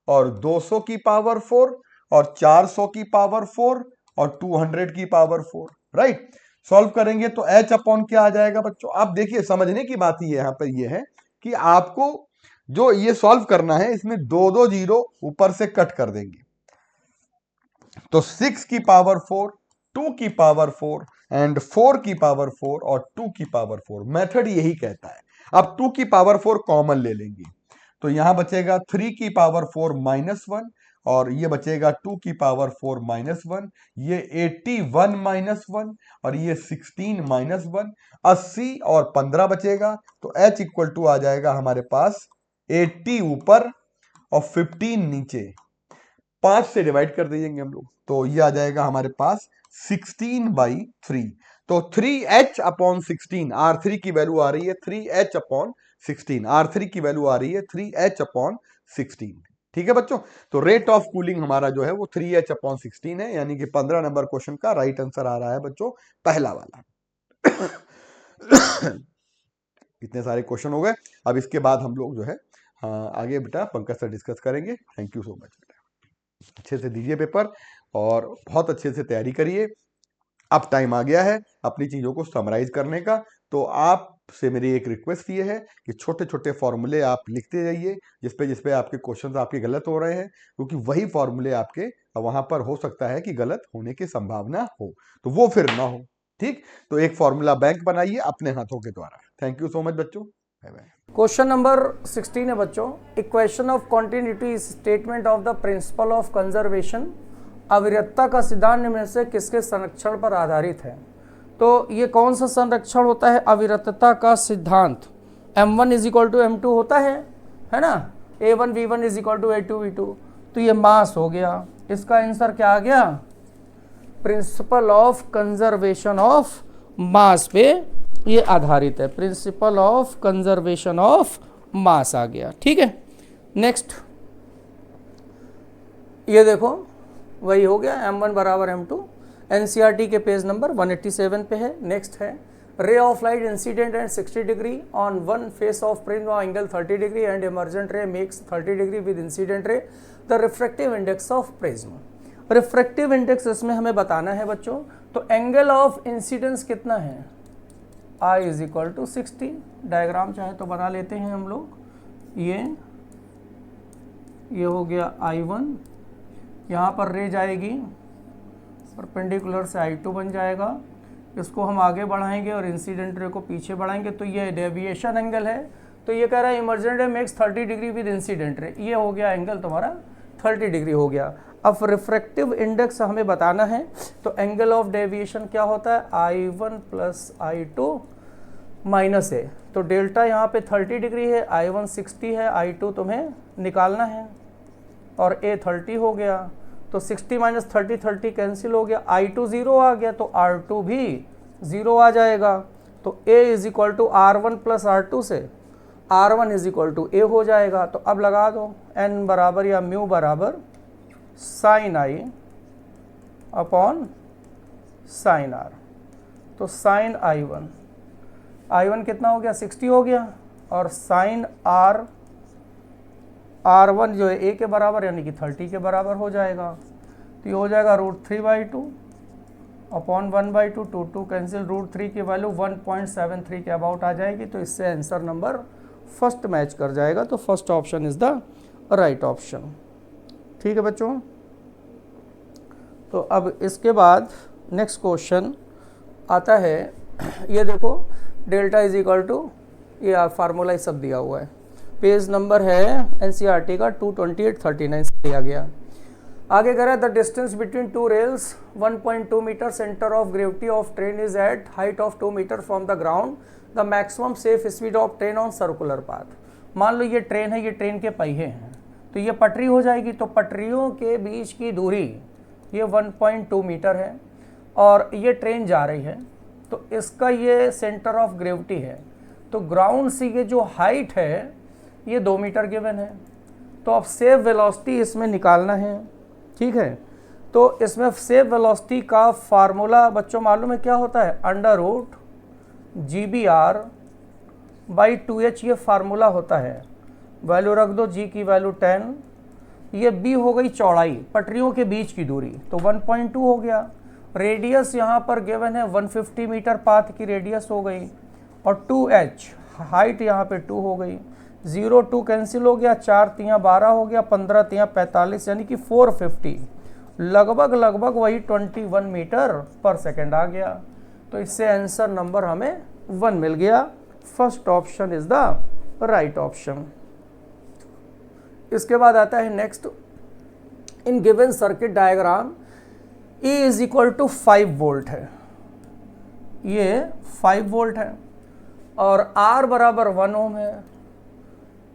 और 200 की पावर 4 और 400 की पावर 4 और 200 की पावर 4, राइट। सॉल्व करेंगे तो h अपॉन क्या आ जाएगा बच्चों। अब देखिए समझने की बात ये यहां पर ये है कि आपको जो ये सॉल्व करना है इसमें दो दो जीरो ऊपर से कट कर देंगे। तो 6 की पावर 4, 2 की पावर 4 एंड 4 की पावर 4 और 2 की पावर 4, मेथड यही कहता है। अब 2 की पावर 4 कॉमन ले लेंगे तो यहां बचेगा 3 की पावर 4 -1 और ये बचेगा 2 की पावर 4 -1, ये 81 -1 और ये 16 -1, 80 और 15 बचेगा। तो h इक्वल टू आ जाएगा हमारे पास 80 ऊपर और 15 नीचे, 5 से डिवाइड कर दीजिएंगे हम लोग तो ये आ जाएगा हमारे पास 16/3। तो 3h अपॉन 16, R3 की वैल्यू आ रही है 3h अपॉन 16, R3 की वैल्यू आ रही है 3h अपॉन 16। ठीक है बच्चों, तो रेट ऑफ कूलिंग हमारा जो है वो 3h अपॉन 16 है, यानी कि 15 नंबर क्वेश्चन का राइट आंसर आ रहा है बच्चों पहला वाला। इतने सारे क्वेश्चन हो गए। अब इसके बाद हम लोग जो है आगे बेटा पंकज सर डिस्कस करेंगे। थैंक यू सो मच बेटा, अच्छे से दीजिए पेपर और बहुत अच्छे से तैयारी करिए। अब टाइम आ गया है अपनी चीजों को समराइज करने का। तो आपसे मेरी एक रिक्वेस्ट ये है कि छोटे छोटे फॉर्मूले आप लिखते जाइए जिसपे आपके क्वेश्चंस आपके गलत हो रहे हैं, क्योंकि वही फॉर्मूले आपके वहां पर हो सकता है कि गलत होने की संभावना हो, तो वो फिर ना हो। ठीक, तो एक फॉर्मूला बैंक बनाइए अपने हाथों के द्वारा। थैंक यू सो मच बच्चों, बाय बाय। क्वेश्चन नंबर 16 है बच्चों, equation of continuity statement of the principle of conservation. अविरतता का सिद्धांत निम्न से किसके संरक्षण पर आधारित है। तो ये कौन सा संरक्षण होता है, अविरतता का सिद्धांत। m1 is equal to m2 होता है ना, a1 v1 is equal to a2 v2। तो ये मास हो गया, इसका आंसर क्या आ गया, principle of conservation of mass पे ये आधारित है, principle of conservation of mass आ गया। ठीक है, नेक्स्ट ये देखो वही हो गया, m1 बराबर m2, एनसीईआरटी के पेज नंबर 187 पे है। नेक्स्ट है, ray of light incident at 60 degree on one face of prism angle 30 degree and emergent रे makes 30 degree with incident ray, the refractive index of prism. Refractive index इसमें हमें बताना है बच्चों। तो एंगल ऑफ इंसिडेंस कितना है, I is equal to 60। Diagram चाहे तो बना लेते हैं हम लोग। ये हो गया I1, यहाँ पर रे जाएगी परपेंडिकुलर से I2 बन जाएगा। इसको हम आगे बढ़ाएंगे और इंसिडेंट रे को पीछे बढ़ाएंगे तो ये डेविएशन एंगल है। तो ये कह रहा है इमर्जेंट रे makes 30 degree with incident ray, ये हो गया एंगल तुम्हारा 30 डिग्री हो गया। अब रिफ्रैक्टिव इंडेक्स हमें बताना है, तो एंगल ऑफ डेविएशन क्या होता है, I1 प्लस I2 माइनस है। तो डेल्टा यहाँ पे 30 डिग्री है, I1 60 है, I2 तुम्हें निकालना है और A 30 हो गया। तो 60 माइनस 30, 30 कैंसिल हो गया, I2 0 आ गया तो R2 भी 0 आ जाएगा। तो A is equal to R1 plus R2 से R1 is equal to A हो जाएगा। तो अब लगा दो N बराबर या म्यू बराबर sine I upon sine R। तो साइन I1 कितना हो गया, 60 हो गया, और साइन R1 जो है A के बराबर यानी कि 30 के बराबर हो जाएगा। तो ये हो जाएगा √3/2 अपॉन 1/2, 2 कैंसिल, √3 की वैल्यू 1.73 के अबाउट आ जाएगी। तो इससे आंसर नंबर फर्स्ट मैच कर जाएगा। तो first option is the right option. ठीक है बच्चों, तो अब इसके बाद नेक्स्ट क्वेश्चन आता है, ये देखो डेल्टा इज इक्वल टू, ये फार्मूला सब दिया हुआ है, पेज नंबर है एनसीईआरटी का 22839 से दिया गया। आगे कह रहा है the distance between two rails 1.2 metre, centre of gravity of train is at height of 2 metre from the ground, the maximum safe speed of train on circular path. मान लो ये ट्रेन है, ये ट्रेन के पहिए हैं, तो ये पटरी हो जाएगी। तो पटरियों के बीच की दूरी ये 1.2 मीटर है और ये ट्रेन जा रही है, तो इसका ये सेंटर ऑफ ग्रेविटी है। तो ग्राउंड से ये जो हाइट है ये 2 मीटर गिवन है। तो अब सेफ वेलोसिटी इसमें निकालना है। ठीक है, तो इसमें सेफ वेलोसिटी का फार्मूला बच्चों मालूम है क्या होता है, √GBR/2h ये फार्मूला होता है। वैल्यू रख दो, जी की वैल्यू 10, ये बी हो गई चौड़ाई, पटरियों के बीच की दूरी, तो 1.2 हो गया। रेडियस यहाँ पर गिवन है 150 मीटर पाथ की रेडियस हो गई, और 2h हाइट यहाँ पे 2 हो गई। 0 2 कैंसिल हो गया, 4 3 12 हो गया, 15 3 45 यानी कि 450, लगभग वही 21 मीटर पर सेकेंड आ गया। तो इससे आंसर नंबर हमें 1 मिल गया। First option is the right option. इसके बाद आता है next, in given circuit diagram E is equal to 5 volt है, ये 5 वोल्ट है, और R बराबर 1 ओम है,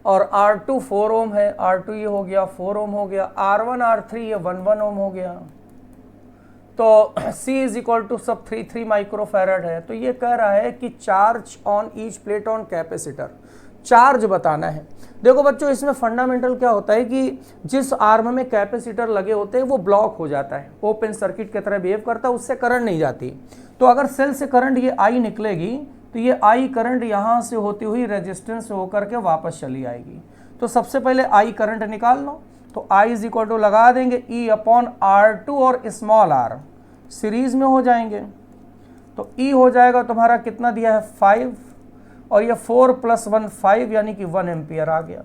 और R2 4 ओम है, R2 ये हो गया 4 ओम हो गया, R1 R3 ये 1 ओम हो गया। तो C इज इक्वल टू सब 3 माइक्रोफैरड है। तो ये कह रहा है कि charge on each plate on capacitor, charge बताना है। देखो बच्चों, इसमें फंडामेंटल क्या होता है कि जिस आर्म में कैपेसिटर लगे होते हैं वो ब्लॉक हो जाता है, ओपन सर्किट की तरह बिहेव करता है, उससे करंट नहीं जाती। तो अगर सेल से करंट ये आई निकलेगी तो ये आई करंट यहाँ से होती हुई रेजिस्टेंस से होकर के वापस चली आएगी। तो सबसे पहले आई करंट निकाल लो, तो आई इज इक्वल टू लगा देंगे E/R2 और स्मॉल r सीरीज में हो जाएंगे। तो E हो जाएगा तुम्हारा कितना दिया है 5, और ये 4 + 1 5 यानी कि 1 एम्पियर आ गया।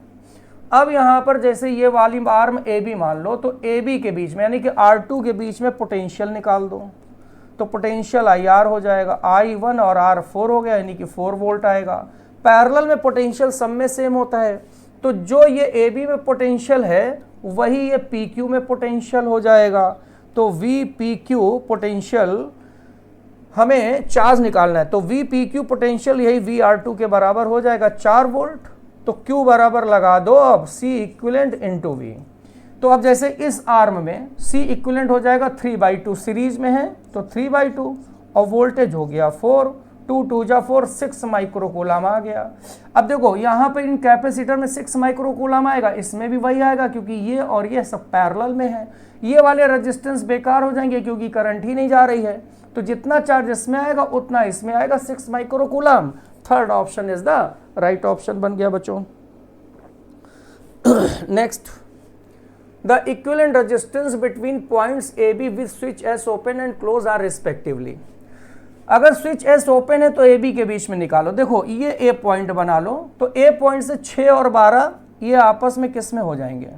अब यहाँ पर जैसे ये वाली आर्म AB मान लो, तो AB के बीच में यानी कि R2 के बीच में पोटेंशियल निकाल दो, तो पोटेंशियल IR हो जाएगा, I1 और R4 हो गया यानी कि 4 वोल्ट आएगा। पैरेलल में पोटेंशियल सब में सेम होता है, तो जो ये AB में पोटेंशियल है वही ये PQ में पोटेंशियल हो जाएगा। तो VPQ पोटेंशियल हमें चार्ज निकालना है, तो VPQ पोटेंशियल यही VR2 के बराबर हो जाएगा 4 वोल्ट। तो Q बराबर लगा दो अब C इक्विवेलेंट इंटू V। तो अब जैसे इस आर्म में C इक्विवेलेंट हो जाएगा 3/2, सीरीज में है तो 3/2, और वोल्टेज हो गया 4, 2 2 जा 4, 6 माइक्रोकूलम आ गया। अब देखो यहाँ पे इन कैपेसिटर में 6 माइक्रोकूलम आएगा, इसमें भी वही आएगा क्योंकि ये और ये सब पैरेलल में है। ये वाले रेजिस्टेंस बेकार हो जाएंगे क्योंकि करंट ही नहीं जा रही है, तो जितना चार्ज इसमें आएगा उतना इसमें आएगा, 6 microcoulomb. Third option is the right option बन गया बच्चों। Next, the equivalent resistance between points AB with switch S open and close are respectively. अगर स्विच S ओपन है तो AB के बीच में निकालो। देखो ये A पॉइंट बना लो, तो A पॉइंट से 6 और 12 ये आपस में किस में हो जाएंगे,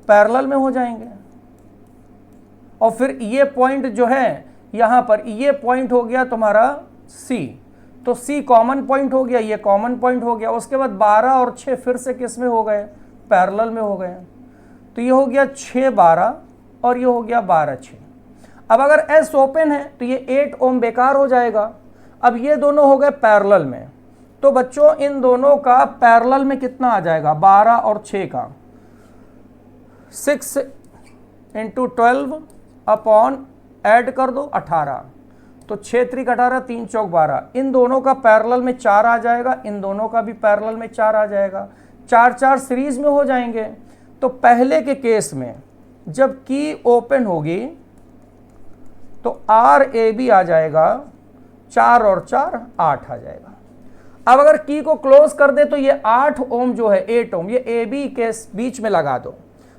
पैरेलल में हो जाएंगे। और फिर ये पॉइंट जो है यहाँ पर, ये पॉइंट हो गया तुम्हारा C, तो C कॉमन पॉइंट हो गया, ये कॉमन पॉइंट हो गया। उसके बाद 12 और 6 फिर से किस में हो गए, पैरेलल में हो गए। तो ये हो गया 6 12 और ये हो गया 12 6। अब अगर S ओपन है तो ये 8 ओम बेकार हो जाएगा। अब ये दोनों हो गए पैरेलल में, तो बच्चों इन दोनों का पैरेलल में कितना आ जाएगा, 12 और 6 का 6 × 12 अपॉन ऐड कर दो 18, तो 6 3 18, 3 4 12। इन दोनों का पैरेलल में 4 आ जाएगा, इन दोनों का भी पैरेलल में 4 आ जाएगा, 4 4 सीरीज में हो जाएंगे। तो पहले के केस में जब की ओपन होगी तो RAB आ जाएगा, 4 और 4 8 आ जाएगा। अब अगर की को क्लोज कर दे तो ये 8 ओम जो है 8 ओम ये AB के बीच में लगा दो।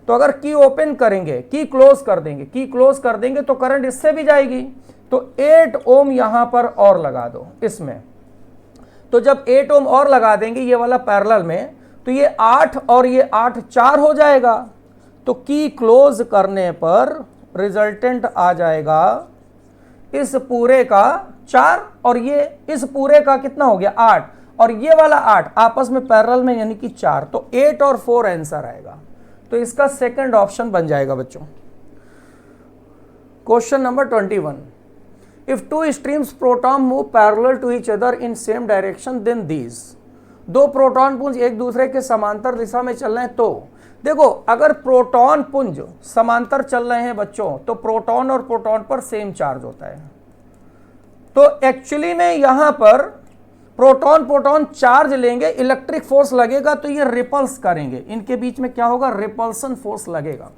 तो अगर की ओपन करेंगे, की क्लोज कर देंगे, की क्लोज कर देंगे तो करंट इससे भी जाएगी, तो 8 ओम यहां पर और लगा दो इसमें। तो जब 8 ओम और लगा देंगे ये वाला पैरेलल में, तो ये 8 और ये 8 4 हो जाएगा। तो की क्लोज करने पर रिजल्टेंट आ जाएगा इस पूरे का 4 और ये इस पूरे का कितना हो गया 8, और ये वाला 8 आपस में पैरेलल में यानी कि 4, तो 8 और 4 आंसर आएगा। तो इसका सेकंड ऑप्शन बन जाएगा बच्चों। Question number 21, if 2 streams proton move parallel to each other in same direction then these. 2 proton पुंज एक दूसरे के समांतर दिशा में चल रहे हैं, तो देखो अगर प्रोटॉन पुंज समांतर चल रहे हैं बच्चों तो प्रोटॉन और प्रोटॉन पर सेम चार्ज होता है। तो एक्चुअली में यहां पर प्रोटॉन प्रोटॉन चार्ज लेंगे, इलेक्ट्रिक फोर्स लगेगा तो ये रिपल्स करेंगे, इनके बीच में क्या होगा, रिपल्सन फोर्स लगेगा।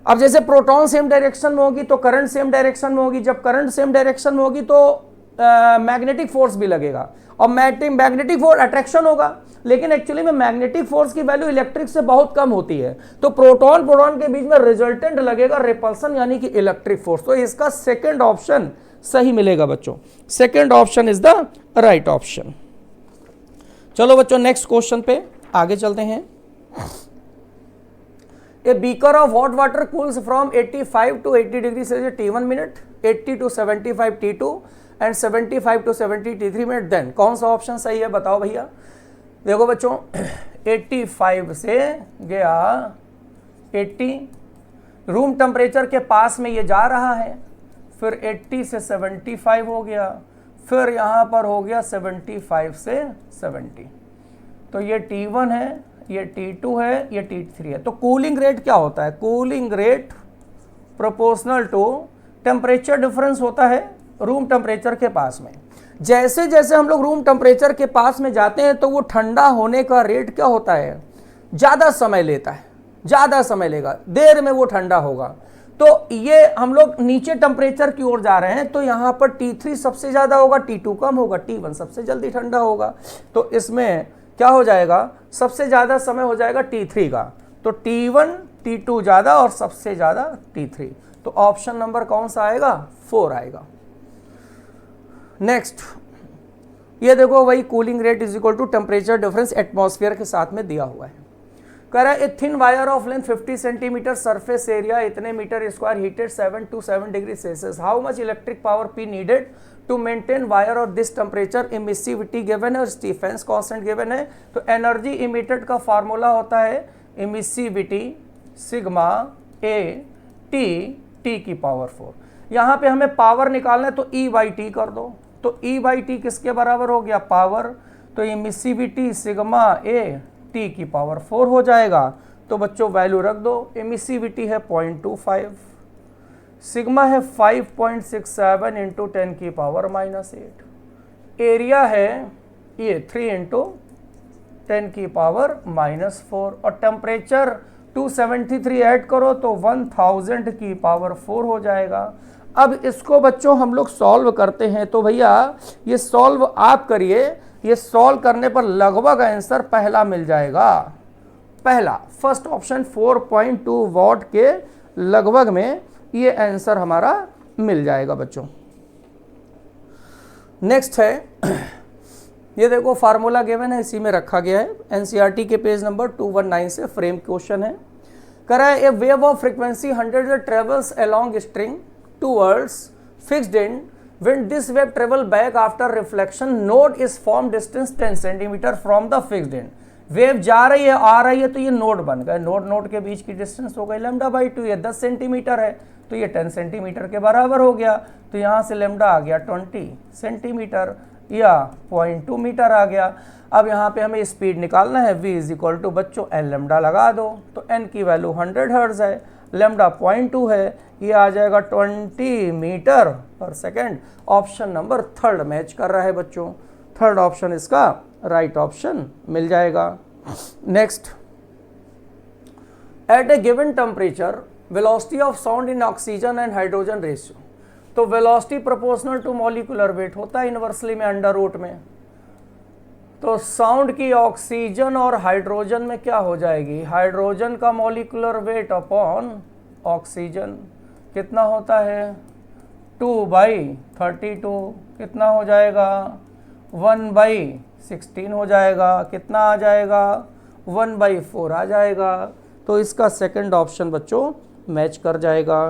अब जैसे प्रोटॉन सेम डायरेक्शन में होगी तो करंट सेम डायरेक्शन में होगी, जब करंट सेम डायरेक्शन में होगी तो मैग्नेटिक फोर्स भी लगेगा, और मैग्नेटिक फोर्स अट्रैक्शन होगा, लेकिन एक्चुअली में मैग्नेटिक फोर्स की वैल्यू इलेक्ट्रिक से बहुत कम होती है, तो प्रोटॉन प्रोटॉन के बीच में रिजल्टेंट लगेगा रिपल्सन यानी कि इलेक्ट्रिक फोर्स। तो इसका सेकंड ऑप्शन सही मिलेगा बच्चों, second option is the right option. चलो बच्चों नेक्स्ट क्वेश्चन पे आगे चलते हैं। A beaker of hot water cools from 85 to 80 degrees Celsius T1 minute, 80 to 75 T2 and 75 to 70 T3 minute. Then कौन सा ऑप्शन सही है बताओ भैया। देखो बच्चों 85 से गया 80, रूम टेम्परेचर के पास में ये जा रहा है, फिर 80 से 75 हो गया, फिर यहाँ पर हो गया 75 से 70। तो ये T1 है, ये T2 है, ये T3 है। तो कूलिंग रेट क्या होता है, cooling rate proportional to temperature difference होता है रूम टेम्परेचर के पास में। जैसे जैसे हम लोग रूम टेम्परेचर के पास में जाते हैं तो वो ठंडा होने का रेट क्या होता है, ज़्यादा समय लेता है, ज़्यादा समय लेगा, देर में वो ठंडा होगा। तो ये हम लोग नीचे टेम्परेचर की ओर जा रहे हैं, तो यहाँ पर T3 सबसे ज़्यादा होगा, T2 कम होगा, T1 सबसे जल्दी ठंडा होगा। तो इसमें क्या हो जाएगा, सबसे ज़्यादा समय हो जाएगा T3 का, तो T1 T2 ज़्यादा और सबसे ज़्यादा T3। तो ऑप्शन नंबर कौन सा आएगा, 4 आएगा। नेक्स्ट ये देखो वही cooling rate is equal to temperature difference atmosphere के साथ में दिया हुआ है। कह रहा है a thin wire of length 50 centimetre surface area इतने metre square heated 7 to 7 degree Celsius, how much electric power P needed to maintain wire और दिस टेम्परेचर, इमिसिविटी गिवन है और स्टीफेंस कांस्टेंट गिवन है। तो एनर्जी इमिटेड का formula होता है emissivity sigma A T की पावर 4। यहाँ पे हमें पावर निकालना है तो ई बाई टी कर दो, तो ई बाई टी किसके बराबर हो गया, पावर, तो इमिसिविटी सिग्मा ए टी की पावर 4 हो जाएगा। तो बच्चों वैल्यू रख दो, इमिसिविटी है 0.25, सिग्मा है 5.67 इंटू 10 की पावर -8, एरिया है ये 3 इंटू 10 की पावर -4, और टेम्परेचर 273 ऐड करो तो 1000 की पावर 4 हो जाएगा। अब इसको बच्चों हम लोग सॉल्व करते हैं, तो भैया ये सॉल्व आप करिए, ये सॉल्व करने पर लगभग आंसर पहला मिल जाएगा, पहला फर्स्ट ऑप्शन 4.2 वॉट के लगभग में ये आंसर हमारा मिल जाएगा बच्चों। नेक्स्ट है ये देखो फार्मूला गिवन है, इसी में रखा गया है, एनसीईआरटी के पेज नंबर 219 से फ्रेम क्वेश्चन है। कह रहा है a wave of frequency 100 travels along string towards fixed end, when this wave travel back after reflection, node is formed distance 10 centimeter from the fixed end। Wave जा रही है आ रही है तो ये नोड बन गए, नोड के बीच की डिस्टेंस हो गई λ/2, ये 10 सेंटीमीटर है तो ये 10 सेंटीमीटर के बराबर हो गया, तो यहाँ से λ आ गया 20 सेंटीमीटर या 0.2 मीटर आ गया। अब यहाँ पे हमें स्पीड निकालना है, v इज इक्वल टू बच्चों एल लैम्डा लगा दो, तो n की वैल्यू 100 हर्ट्ज है, लैम्डा 0.2 है, ये आ जाएगा 20 metre per second. Option number 3 match कर रहा है बच्चों, 3rd ऑप्शन इसका राइट ऑप्शन मिल जाएगा। Next, at a given temperature velocity of sound in oxygen and hydrogen ratio, तो velocity proportional to molecular weight होता है इनवर्सली में अंडर रूट में, तो साउंड की ऑक्सीजन और हाइड्रोजन में क्या हो जाएगी, हाइड्रोजन का मॉलिक्यूलर वेट अपॉन ऑक्सीजन कितना होता है 2/32, कितना हो जाएगा 1/16 हो जाएगा, कितना आ जाएगा 1/4 आ जाएगा। तो इसका सेकंड ऑप्शन बच्चों मैच कर जाएगा।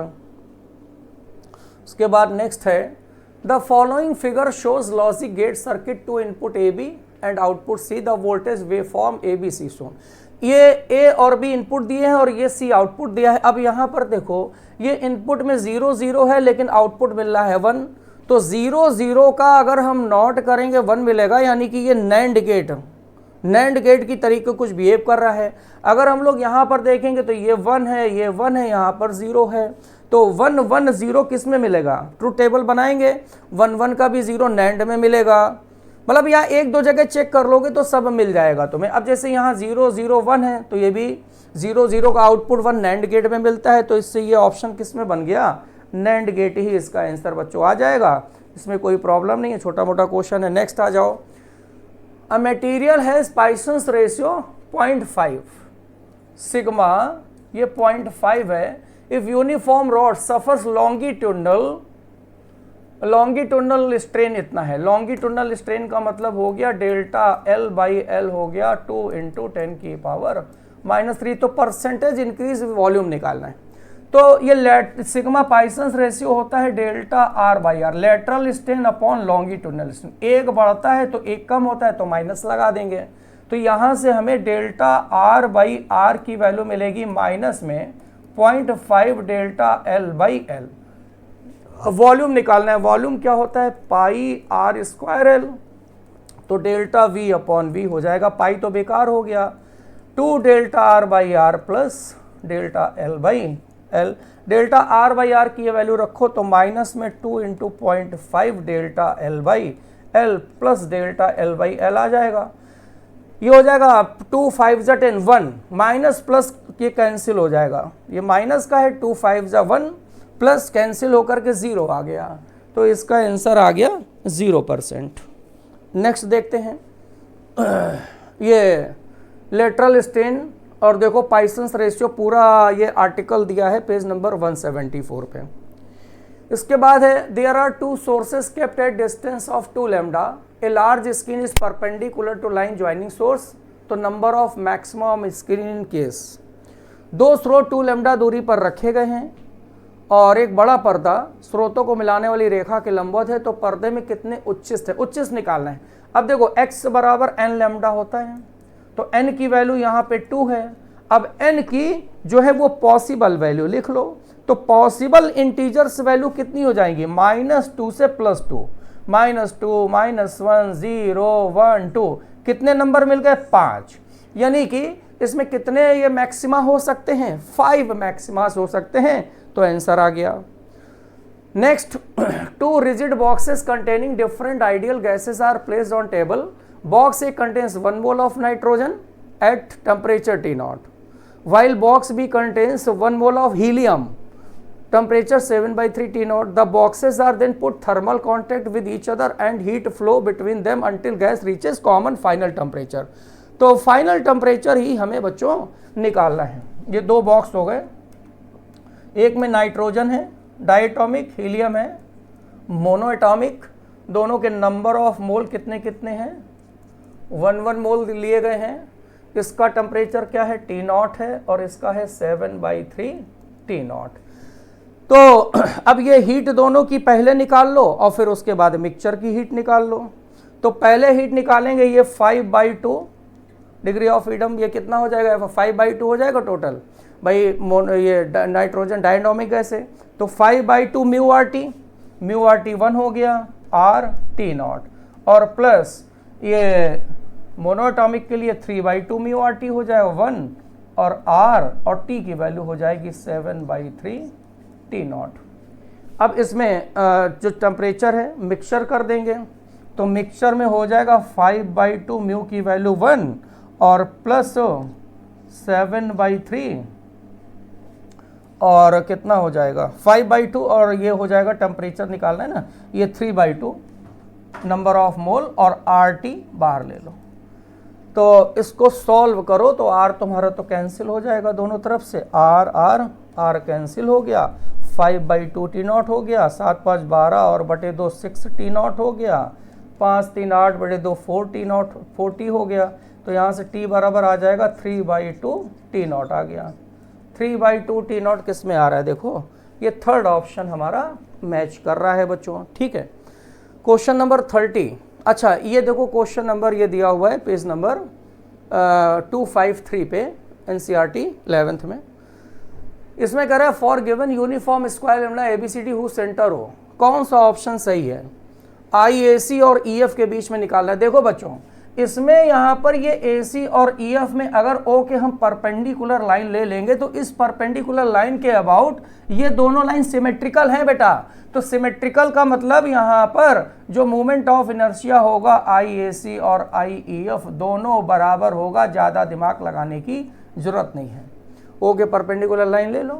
उसके बाद नेक्स्ट है the following figure shows logic gate circuit two input A B and output C, the voltage wave form A B C shown. ये ए और बी इनपुट दिए हैं और ये सी आउटपुट दिया है। अब यहाँ पर देखो ये इनपुट में 0 0 है लेकिन आउटपुट मिल रहा है 1, तो 0 0 का अगर हम नॉट करेंगे 1 मिलेगा, यानी कि ये नैंड गेट की तरीके कुछ बिहेव कर रहा है। अगर हम लोग यहाँ पर देखेंगे तो ये 1 है, ये 1 है, यहाँ पर 0 है, तो 1 1 0 किस में मिलेगा, ट्रूथ टेबल बनाएंगे 1 1 का भी 0 नैंड में मिलेगा, मतलब यहाँ 1 2 जगह चेक कर लोगे तो सब मिल जाएगा तुम्हें। अब जैसे यहाँ 0 0 1 है तो ये भी 0 0 का आउटपुट 1 नैंड गेट में मिलता है, तो इससे ये ऑप्शन किस में बन गया, नैंड गेट ही इसका आंसर बच्चों आ जाएगा। इसमें कोई प्रॉब्लम नहीं है, छोटा मोटा क्वेश्चन है। नेक्स्ट आ जाओ। A material has Poisson's ratio 0.5 sigma, ये 0.5 है। If uniform rod suffers longitudinal strain इतना है। लॉन्गिट्यूडनल स्ट्रेन का मतलब हो गया डेल्टा L बाई L हो गया 2 इंटू 10 की पावर -3। तो परसेंटेज इंक्रीज वॉल्यूम निकालना है। तो ये सिग्मा पाइसन्स रेशियो होता है delta R by R, lateral strain upon longitudinal strain. एक बढ़ता है तो एक कम होता है, तो माइनस लगा देंगे। तो यहाँ से हमें डेल्टा R बाई R की वैल्यू मिलेगी माइनस में 0.5 delta L by L। Volume निकालना है। वॉल्यूम क्या होता है, पाई R स्क्वायर L, तो डेल्टा V अपॉन V हो जाएगा। पाई तो बेकार हो गया, 2 delta R by R plus delta L by L। Delta R by R की ये वैल्यू रखो तो माइनस में 2 into 0.5 delta L by L plus delta L by L आ जाएगा। ये हो जाएगा 2 5 जा 10 1, माइनस प्लस ये कैंसिल हो जाएगा। ये माइनस का है, 2 5 जा 1 प्लस कैंसिल होकर के 0 आ गया। तो इसका आंसर आ गया 0%। नेक्स्ट देखते हैं। ये लेटरल स्ट्रेन और देखो पाइसन्स रेशियो पूरा ये आर्टिकल दिया है पेज नंबर 174 पे। इसके बाद है there are 2 sources kept at distance of 2 lambda, a large screen is perpendicular to line joining source, तो number of maximum screen in case. 2 स्रोत 2 लैम्डा दूरी पर रखे गए हैं और एक बड़ा पर्दा स्रोतों को मिलाने वाली रेखा के लंबवत है, तो पर्दे में कितने उच्चिष्ट है, उच्चिष्ट निकालना है। अब देखो x बराबर n लैम्डा होता है, तो n की वैल्यू यहाँ पे 2 है। अब n की जो है वो पॉसिबल वैल्यू लिख लो, तो पॉसिबल इंटीजर्स वैल्यू कितनी हो जाएंगी, -2 से +2, -2 -1 0 1 2, कितने नंबर मिल गए, 5। यानी कि इसमें कितने ये मैक्सिमा हो सकते हैं, 5 मैक्सिमास हो सकते हैं, तो आंसर आ गया। Next, 2 rigid boxes containing different ideal gases are placed on table. Box A contains 1 mole of nitrogen at temperature T0, while box B contains 1 mole of helium, temperature 7/3 T0. The boxes are then put thermal contact with each other and heat flow between them until gas reaches common final temperature. तो final temperature ही हमें बच्चों निकालना है। ये 2 box हो गए, एक में नाइट्रोजन है, डायटोमिक, हीलियम है, मोनोएटॉमिक। दोनों के नंबर ऑफ मोल कितने कितने हैं, 1 मोल लिए गए हैं। इसका टेम्परेचर क्या है, T0 है, और इसका है 7/3 T0। तो अब ये हीट दोनों की पहले निकाल लो और फिर उसके बाद मिक्सचर की हीट निकाल लो। तो पहले हीट निकालेंगे, ये 5/2 डिग्री ऑफ फ्रीडम, ये कितना हो जाएगा, 5/2 हो जाएगा टोटल भाई। ये नाइट्रोजन डायटोमिक गैस है, तो 5/2 म्यू आर टी 1 हो गया, R T0, और प्लस ये मोनोएटॉमिक के लिए 3/2 म्यू आर टी हो जाएगा 1, और R और T की वैल्यू हो जाएगी 7/3 T0। अब इसमें जो टेम्परेचर है मिक्सचर कर देंगे, तो मिक्सचर में हो जाएगा 5/2 म्यू की वैल्यू 1 और प्लस 7/3, और कितना हो जाएगा 5/2, और ये हो जाएगा टेम्परेचर निकालना है ना, ये 3/2 नंबर ऑफ मोल, और RT बाहर ले लो। तो इसको सॉल्व करो तो R तुम्हारा तो कैंसिल हो जाएगा दोनों तरफ से, R कैंसिल हो गया, 5/2 T0 हो गया, 7 5 12 और बटे 2 6 T0 हो गया, 5 3 8 बटे 2 4 T0 40 हो गया। तो यहाँ से T बराबर आ जाएगा 3/2 T0 आ गया। 3/2 T0 किस में आ रहा है, देखो ये थर्ड ऑप्शन हमारा मैच कर रहा है बच्चों। ठीक है, क्वेश्चन नंबर 30। अच्छा ये देखो क्वेश्चन नंबर ये दिया हुआ है पेज नंबर 253 पे NCERT 11th में। इसमें कह रहा है for given uniform square lambda ABCD who centre हो, कौन सा ऑप्शन सही है, IAC और EF के बीच में निकालना है। देखो बच्चों, इसमें यहाँ पर ये AC और EF में अगर O के हम परपेंडिकुलर लाइन ले लेंगे तो इस परपेंडिकुलर लाइन के अबाउट ये दोनों लाइन सिमेट्रिकल हैं बेटा। तो सिमेट्रिकल का मतलब यहाँ पर जो मोमेंट ऑफ इनर्शिया होगा IAC और IEF दोनों बराबर होगा, ज़्यादा दिमाग लगाने की जरूरत नहीं है। ओ के परपेंडिकुलर लाइन ले लो।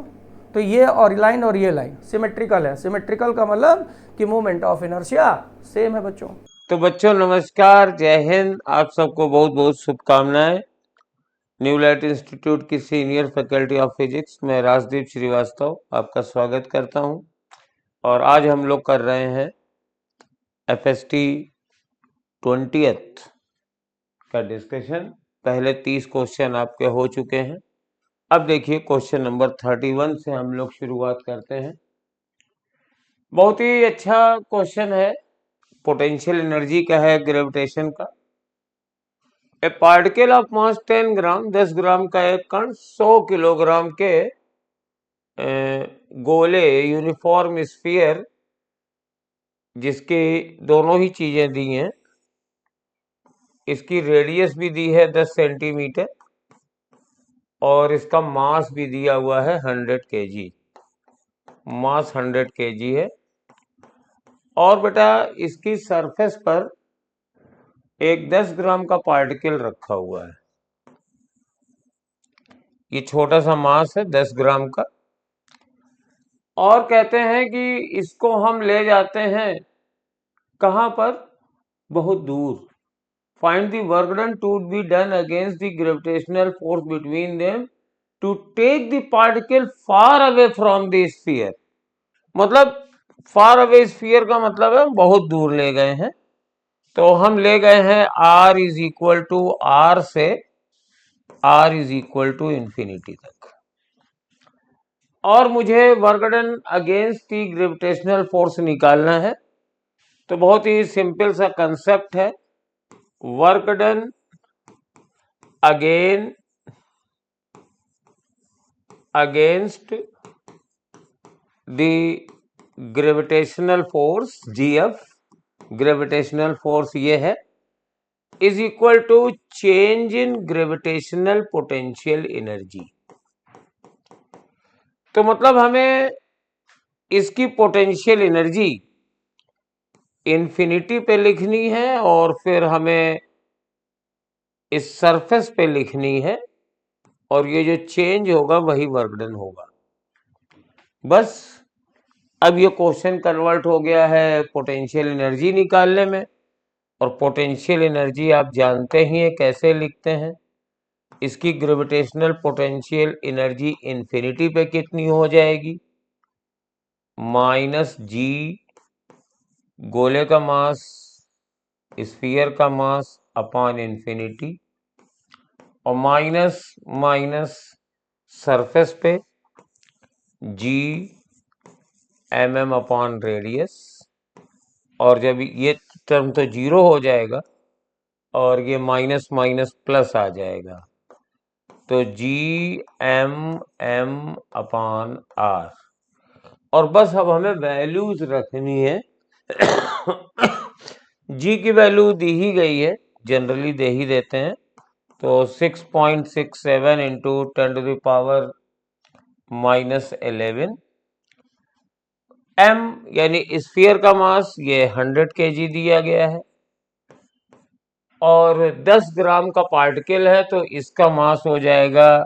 तो ये और ये लाइन सिमेट्रिकल है। सिमेट्रिकल का मतलब कि मोमेंट ऑफ इनर्शिया सेम है बच्चों। तो बच्चों नमस्कार, जय हिंद। आप सबको बहुत बहुत शुभकामनाएं। न्यूलाइट इंस्टीट्यूट की सीनियर फैकल्टी ऑफ फिजिक्स में राजदीप श्रीवास्तव आपका स्वागत करता हूं। और आज हम लोग कर रहे हैं FST 20 का डिस्कशन। पहले 30 क्वेश्चन आपके हो चुके हैं। अब देखिए क्वेश्चन नंबर 31 से हम लोग शुरुआत करते हैं। बहुत ही अच्छा क्वेश्चन है, पोटेंशियल एनर्जी का है, ग्रेविटेशन का। ए पार्टिकल ऑफ मास 10 ग्राम, 10 ग्राम का एक कण 100 किलोग्राम के गोले यूनिफॉर्म स्फीयर, जिसकी दोनों ही चीजें दी हैं, इसकी रेडियस भी दी है 10 सेंटीमीटर और इसका मास भी दिया हुआ है 100 kg। मास 100 kg है। और बेटा इसकी सरफेस पर एक 10 ग्राम का पार्टिकल रखा हुआ है। ये छोटा सा मास है 10 ग्राम का। और कहते हैं कि इसको हम ले जाते हैं कहां पर? बहुत दूर। Find the work done to be done against the gravitational force between them to take the particle far away from the sphere. मतलब फार अवे स्फीयर का मतलब है बहुत दूर ले गए हैं। तो हम ले गए हैं r is equal to r से r is equal to infinity तक। और मुझे work done against the gravitational force निकालना है। तो बहुत ही सिंपल सा कंसेप्ट है, work done against the gravitational force GF, gravitational force ये है, is equal to change in gravitational potential energy. तो मतलब हमें इसकी पोटेंशियल एनर्जी इन्फिनिटी पे लिखनी है और फिर हमें इस सरफेस पे लिखनी है, और ये जो चेंज होगा वही वर्क डन होगा। बस अब ये क्वेश्चन कन्वर्ट हो गया है पोटेंशियल एनर्जी निकालने में। और पोटेंशियल एनर्जी आप जानते ही हैं कैसे लिखते हैं। इसकी ग्रेविटेशनल पोटेंशियल एनर्जी इन्फिनिटी पे कितनी हो जाएगी? -g गोले का मास, स्फीयर का मास अपॉन इंफिनिटी, और माइनस माइनस सरफेस पे g mm अपॉन रेडियस। और जब ये टर्म तो जीरो हो जाएगा और ये माइनस माइनस प्लस आ जाएगा, तो g m अपॉन r। और बस अब हमें वैल्यूज रखनी है। जी की वैल्यू दी ही गई है, जनरली दे ही देते हैं। तो 6.67 इंटू 10⁻⁻11 m, यानी स्फीयर का मास ये 100 kg दिया गया है। और 10 ग्राम का पार्टिकल है तो इसका मास हो जाएगा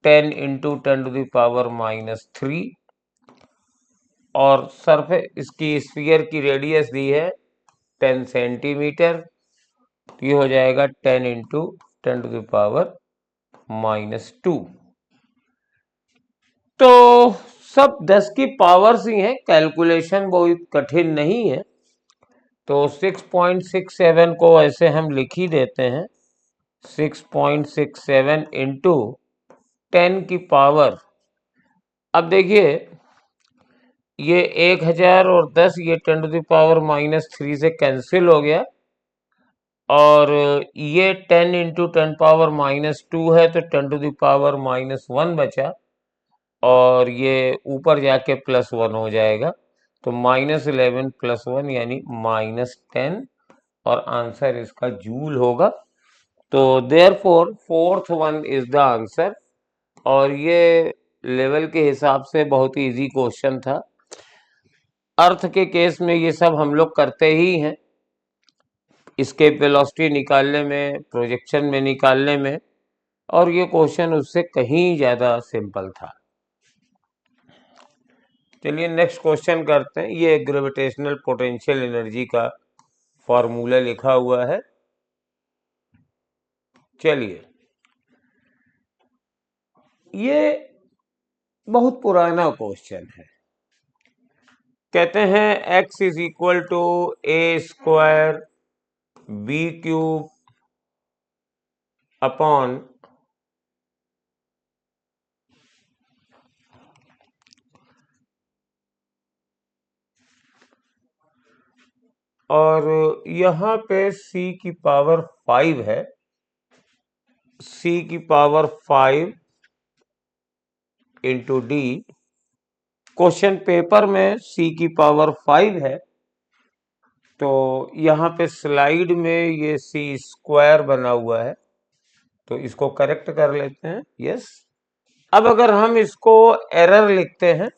10 इंटू 10⁻⁻3। और सरफेस इसकी स्फीयर की रेडियस दी है 10 सेंटीमीटर। ये हो जाएगा 10 इंटू 10⁻⁻2। तो सब 10 की पावर्स ही हैं, कैलकुलेशन बहुत कठिन नहीं है। तो 6.67 को ऐसे हम लिख ही देते हैं, 6.67 इंटू 10 की पावर। अब देखिए ये 1000 और 10, ये 10⁻⁻3 से कैंसिल हो गया। और ये 10 इंटू 10⁻⁻2 है तो 10⁻⁻1 बचा, और ये ऊपर जाके +1 हो जाएगा। तो -11 + 1 यानी -10, और आंसर इसका जूल होगा। तो therefore fourth one is the answer. और ये लेवल के हिसाब से बहुत ही इजी क्वेश्चन था। अर्थ के केस में ये सब हम लोग करते ही हैं, इसके वेलोसिटी निकालने में, प्रोजेक्शन में निकालने में। और ये क्वेश्चन उससे कहीं ज्यादा सिंपल था। चलिए नेक्स्ट क्वेश्चन करते हैं। ये ग्रेविटेशनल पोटेंशियल एनर्जी का फॉर्मूला लिखा हुआ है। चलिए, ये बहुत पुराना क्वेश्चन है। कहते हैं x is equal to A square B cube upon और यहां पे c की पावर 5 है, c की power 5 into D. Question paper में c की पावर 5 है, तो यहाँ पे स्लाइड में ये c स्क्वायर बना हुआ है, तो इसको करेक्ट कर लेते हैं। यस। अब अगर हम इसको एरर लिखते हैं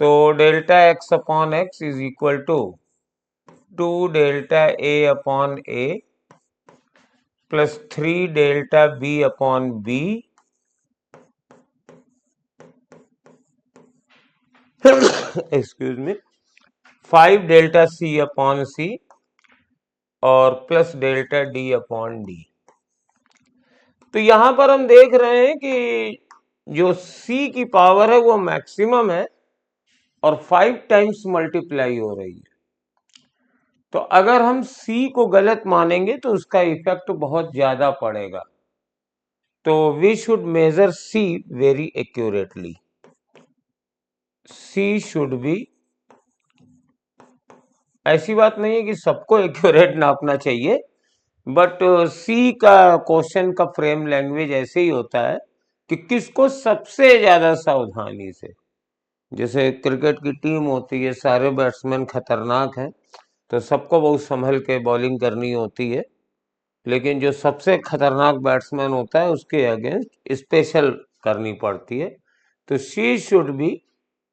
तो delta X upon X is equal to 2 delta A upon A plus 3 delta B upon B excuse me 5 delta C upon C और plus delta D upon D. तो यहां पर हम देख रहे हैं कि जो c की पावर है वो मैक्सिमम है और 5 टाइम्स मल्टीप्लाई हो रही है। तो अगर हम c को गलत मानेंगे तो उसका इफेक्ट बहुत ज्यादा पड़ेगा। तो we should measure c very accurately. c should be, ऐसी बात नहीं है कि सबको एक्यूरेट नापना चाहिए, बट सी का क्वेश्चन का फ्रेम लैंग्वेज ऐसे ही होता है कि किसको सबसे ज्यादा सावधानी से, जैसे क्रिकेट की टीम होती है, सारे बैट्समैन खतरनाक हैं तो सबको बहुत संभल के बॉलिंग करनी होती है, लेकिन जो सबसे खतरनाक बैट्समैन होता है उसके अगेंस्ट स्पेशल करनी पड़ती है। तो she should be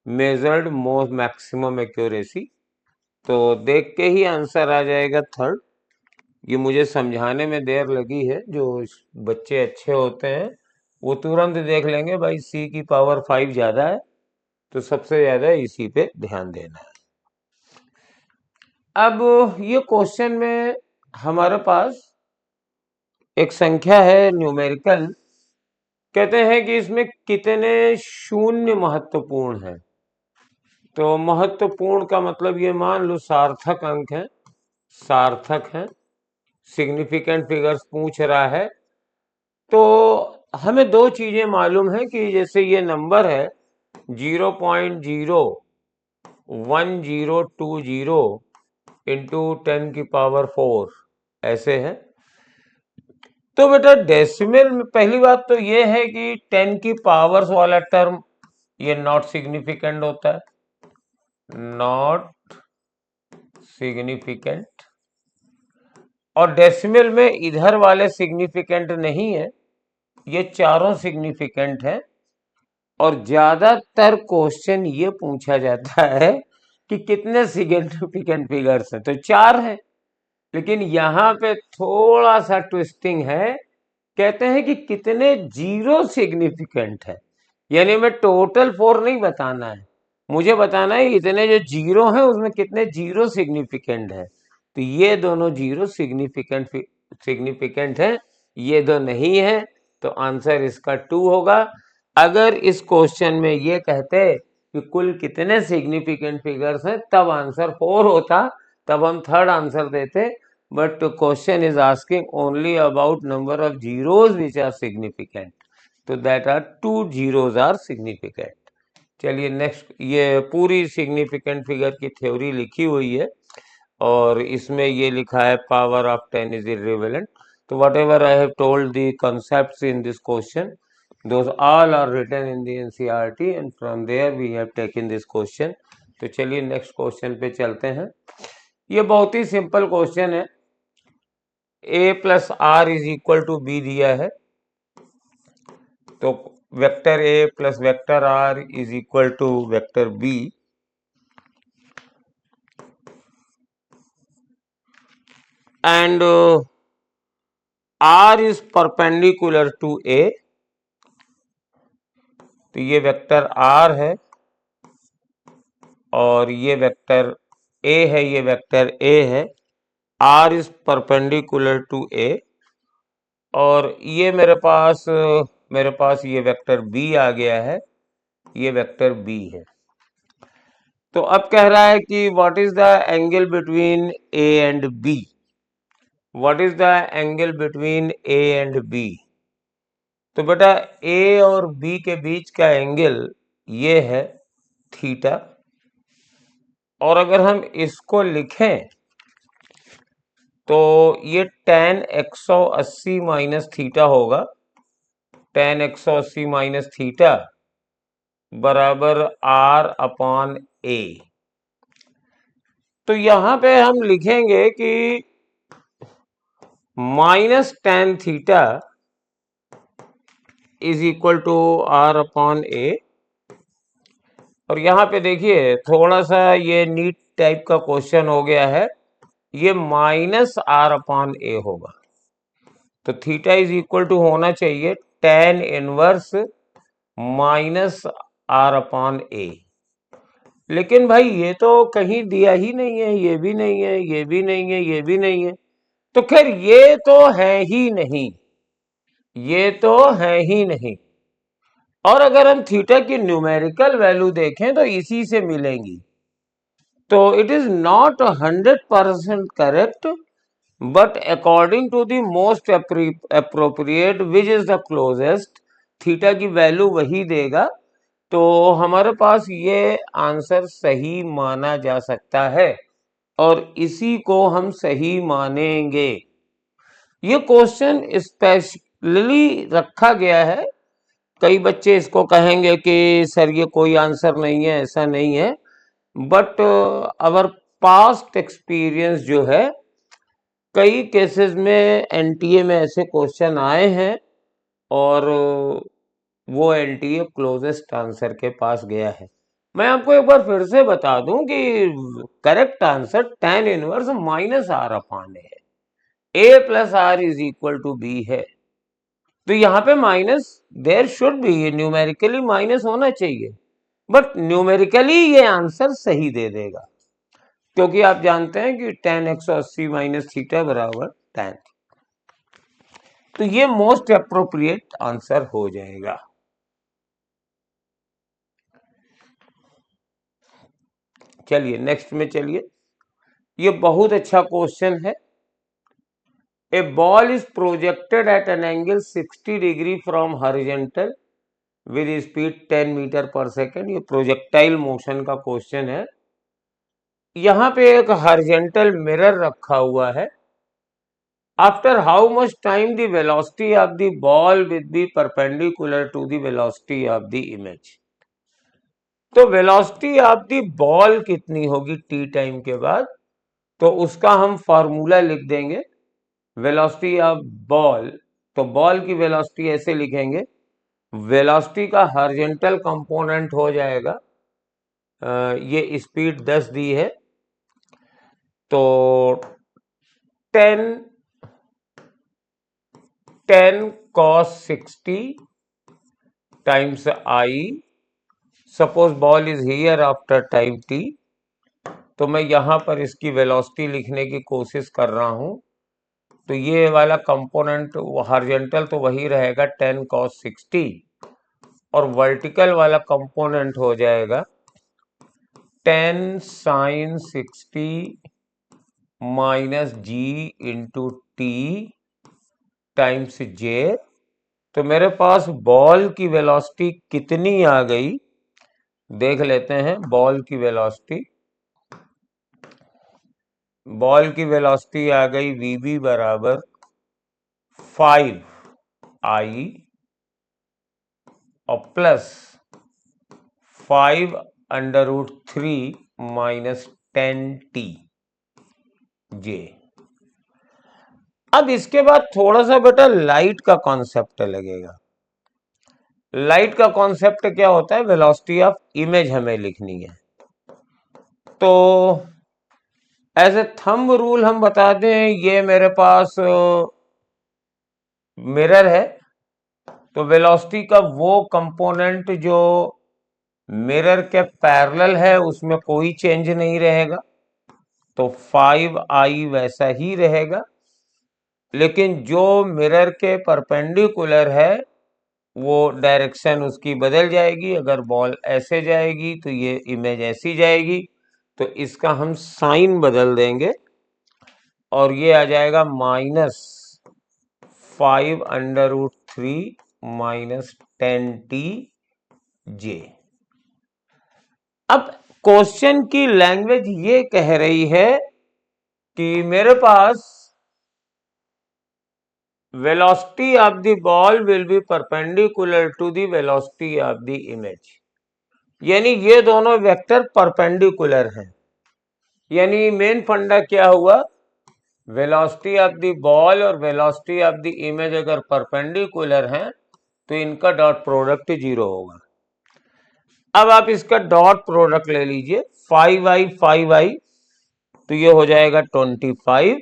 measured more maximum accuracy. तो देख के ही आंसर आ जाएगा थर्ड। ये मुझे समझाने में देर लगी है, जो बच्चे अच्छे होते हैं वो तुरंत देख लेंगे भाई सी की पावर 5 ज्यादा है, तो सबसे ज्यादा इसी पे ध्यान देना है। अब ये क्वेश्चन में हमारे पास एक संख्या है न्यूमेरिकल, कहते हैं कि इसमें कितने शून्य महत्वपूर्ण हैं। तो महत्वपूर्ण का मतलब ये मान लो सार्थक अंक है, सार्थक है, सिग्निफिकेंट फिगर्स पूछ रहा है। तो हमें दो चीजें मालूम है कि जैसे ये नंबर है 0.01020 इंटू 10 की पावर 4 ऐसे है। तो बेटा डेसिमल में पहली बात तो ये है कि 10 की पावर्स वाला टर्म ये नॉट सिग्निफिकेंट होता है, नॉट सिग्निफिकेंट। और डेसिमल में इधर वाले सिग्निफिकेंट नहीं है, ये चारों सिग्निफिकेंट है। और ज्यादातर क्वेश्चन ये पूछा जाता है कि कितने सिग्निफिकेंट फिगर्स हैं, तो 4 है। लेकिन यहां पे थोड़ा सा ट्विस्टिंग है, कहते हैं कि कितने जीरो सिग्निफिकेंट है। यानी मैं टोटल 4 नहीं बताना है, मुझे बताना है इतने जो जीरो हैं उसमें कितने जीरो सिग्निफिकेंट है। तो ये दोनों जीरो सिग्निफिकेंट है, ये दो नहीं है, तो आंसर इसका 2 होगा। अगर इस क्वेश्चन में ये कहते कि कुल कितने सिग्निफिकेंट फिगर्स हैं तब आंसर 4 होता, तब हम थर्ड आंसर देते। But question is asking only about number of zeros which are significant, तो that are 2 zeros are significant. चलिए नेक्स्ट, ये पूरी सिग्निफिकेंट फिगर की थ्योरी लिखी हुई है और इसमें ये लिखा है पावर ऑफ 10 इज इररिलेवेंट। तो what ever I have told the concepts in this question, those all are written in the NCERT and from there we have taken this question। तो चलिए नेक्स्ट क्वेश्चन पे चलते हैं। ये बहुत ही simple question है। a plus R is equal to B दिया है, तो vector a plus vector r is equal to vector b। And R is perpendicular to A, तो ये वेक्टर R है और ये वेक्टर A है, ये वेक्टर A है। R is perpendicular to A और ये मेरे पास ये वेक्टर B आ गया है, ये वेक्टर B है। तो अब कह रहा है कि what is the angle between A and B, what is the angle between A and B। तो बेटा A और B के बीच का एंगल ये है थीटा, और अगर हम इसको लिखें तो ये tan 180 माइनस थीटा होगा, tan 180 माइनस थीटा बराबर R अपॉन A। तो यहां पे हम लिखेंगे कि minus tan theta is equal to R upon A। और यहाँ पे देखिए थोड़ा सा ये नीट टाइप का क्वेश्चन हो गया है, ये माइनस R अपॉन A होगा, तो थीटा इज इक्वल टू होना चाहिए tan inverse minus R upon A। लेकिन भाई ये तो कहीं दिया ही नहीं है, ये भी नहीं है, ये भी नहीं है, ये भी नहीं है, तो खैर ये तो है ही नहीं, ये तो है ही नहीं। और अगर हम थीटा की न्यूमेरिकल वैल्यू देखें तो इसी से मिलेंगी, तो it is not 100% correct, but according to the most appropriate which is the closest, theta की वैल्यू वही देगा, तो हमारे पास ये आंसर सही माना जा सकता है और इसी को हम सही मानेंगे। ये क्वेश्चन स्पेशली रखा गया है, कई बच्चे इसको कहेंगे कि सर ये कोई आंसर नहीं है, ऐसा नहीं है, बट अवर पास्ट एक्सपीरियंस जो है, कई केसेस में एनटीए में ऐसे क्वेश्चन आए हैं और वो एनटीए क्लोजेस्ट आंसर के पास गया है। मैं आपको एक बार फिर से बता दूं कि correct answer tan inverse minus R upon A है, A plus R is equal to B है। तो यहाँ पे minus there should be, numerically minus होना चाहिए, बट न्यूमेरिकली ये आंसर सही दे देगा, क्योंकि आप जानते हैं कि tan 180 माइनस थीटा बराबर tan, तो ये मोस्ट अप्रोप्रिएट आंसर हो जाएगा। चलिए नेक्स्ट में चलिए, ये बहुत अच्छा क्वेश्चन है। A ball is projected at an angle 60 degree from horizontal with speed 10 metre per second. ये प्रोजेक्टाइल मोशन का क्वेश्चन है। यहाँ पे एक हॉरिजॉन्टल मिरर रखा हुआ है। After how much time the velocity of the ball will be perpendicular to the velocity of the image. तो वेलोसिटी ऑफ द बॉल कितनी होगी टी टाइम के बाद, तो उसका हम फार्मूला लिख देंगे, वेलोसिटी ऑफ बॉल। तो बॉल की वेलोसिटी ऐसे लिखेंगे, वेलोसिटी का हॉरिजॉन्टल कंपोनेंट हो जाएगा, ये स्पीड 10 दी है, तो 10 cos 60 times I. Suppose ball is here after time t, तो मैं यहां पर इसकी वेलोसिटी लिखने की कोशिश कर रहा हूं, तो ये वाला कंपोनेंट हॉरिजॉन्टल तो वही रहेगा 10 cos 60, और वर्टिकल वाला कंपोनेंट हो जाएगा 10 sin 60 माइनस जी इंटू टी टाइम्स जे। तो मेरे पास बॉल की वेलोसिटी कितनी आ गई, देख लेते हैं। बॉल की वेलोसिटी आ गई वीबी बराबर 5i और प्लस 5√3 माइनस 10t जे। अब इसके बाद थोड़ा सा बेटा लाइट का कॉन्सेप्ट लगेगा। लाइट का कॉन्सेप्ट क्या होता है, वेलोसिटी ऑफ इमेज हमें लिखनी है। तो एज ए थंब रूल हम बता दें, ये मेरे पास मिरर है तो वेलोसिटी का वो कंपोनेंट जो मिरर के पैरेलल है उसमें कोई चेंज नहीं रहेगा, तो 5i वैसा ही रहेगा। लेकिन जो मिरर के परपेंडिकुलर है वो डायरेक्शन उसकी बदल जाएगी। अगर बॉल ऐसे जाएगी तो ये इमेज ऐसी जाएगी, तो इसका हम साइन बदल देंगे और ये आ जाएगा -5√3 -10t(j)। अब क्वेश्चन की लैंग्वेज ये कह रही है कि मेरे पास velocity of the ball will be perpendicular to the velocity of the image, यानी ये दोनों वेक्टर परपेंडिकुलर हैं। यानी मेन फंडा क्या हुआ, वेलोसिटी ऑफ द बॉल और वेलोसिटी ऑफ द इमेज अगर परपेंडिकुलर हैं तो इनका डॉट प्रोडक्ट 0 होगा। अब आप इसका डॉट प्रोडक्ट ले लीजिए, 5i तो ये हो जाएगा 25,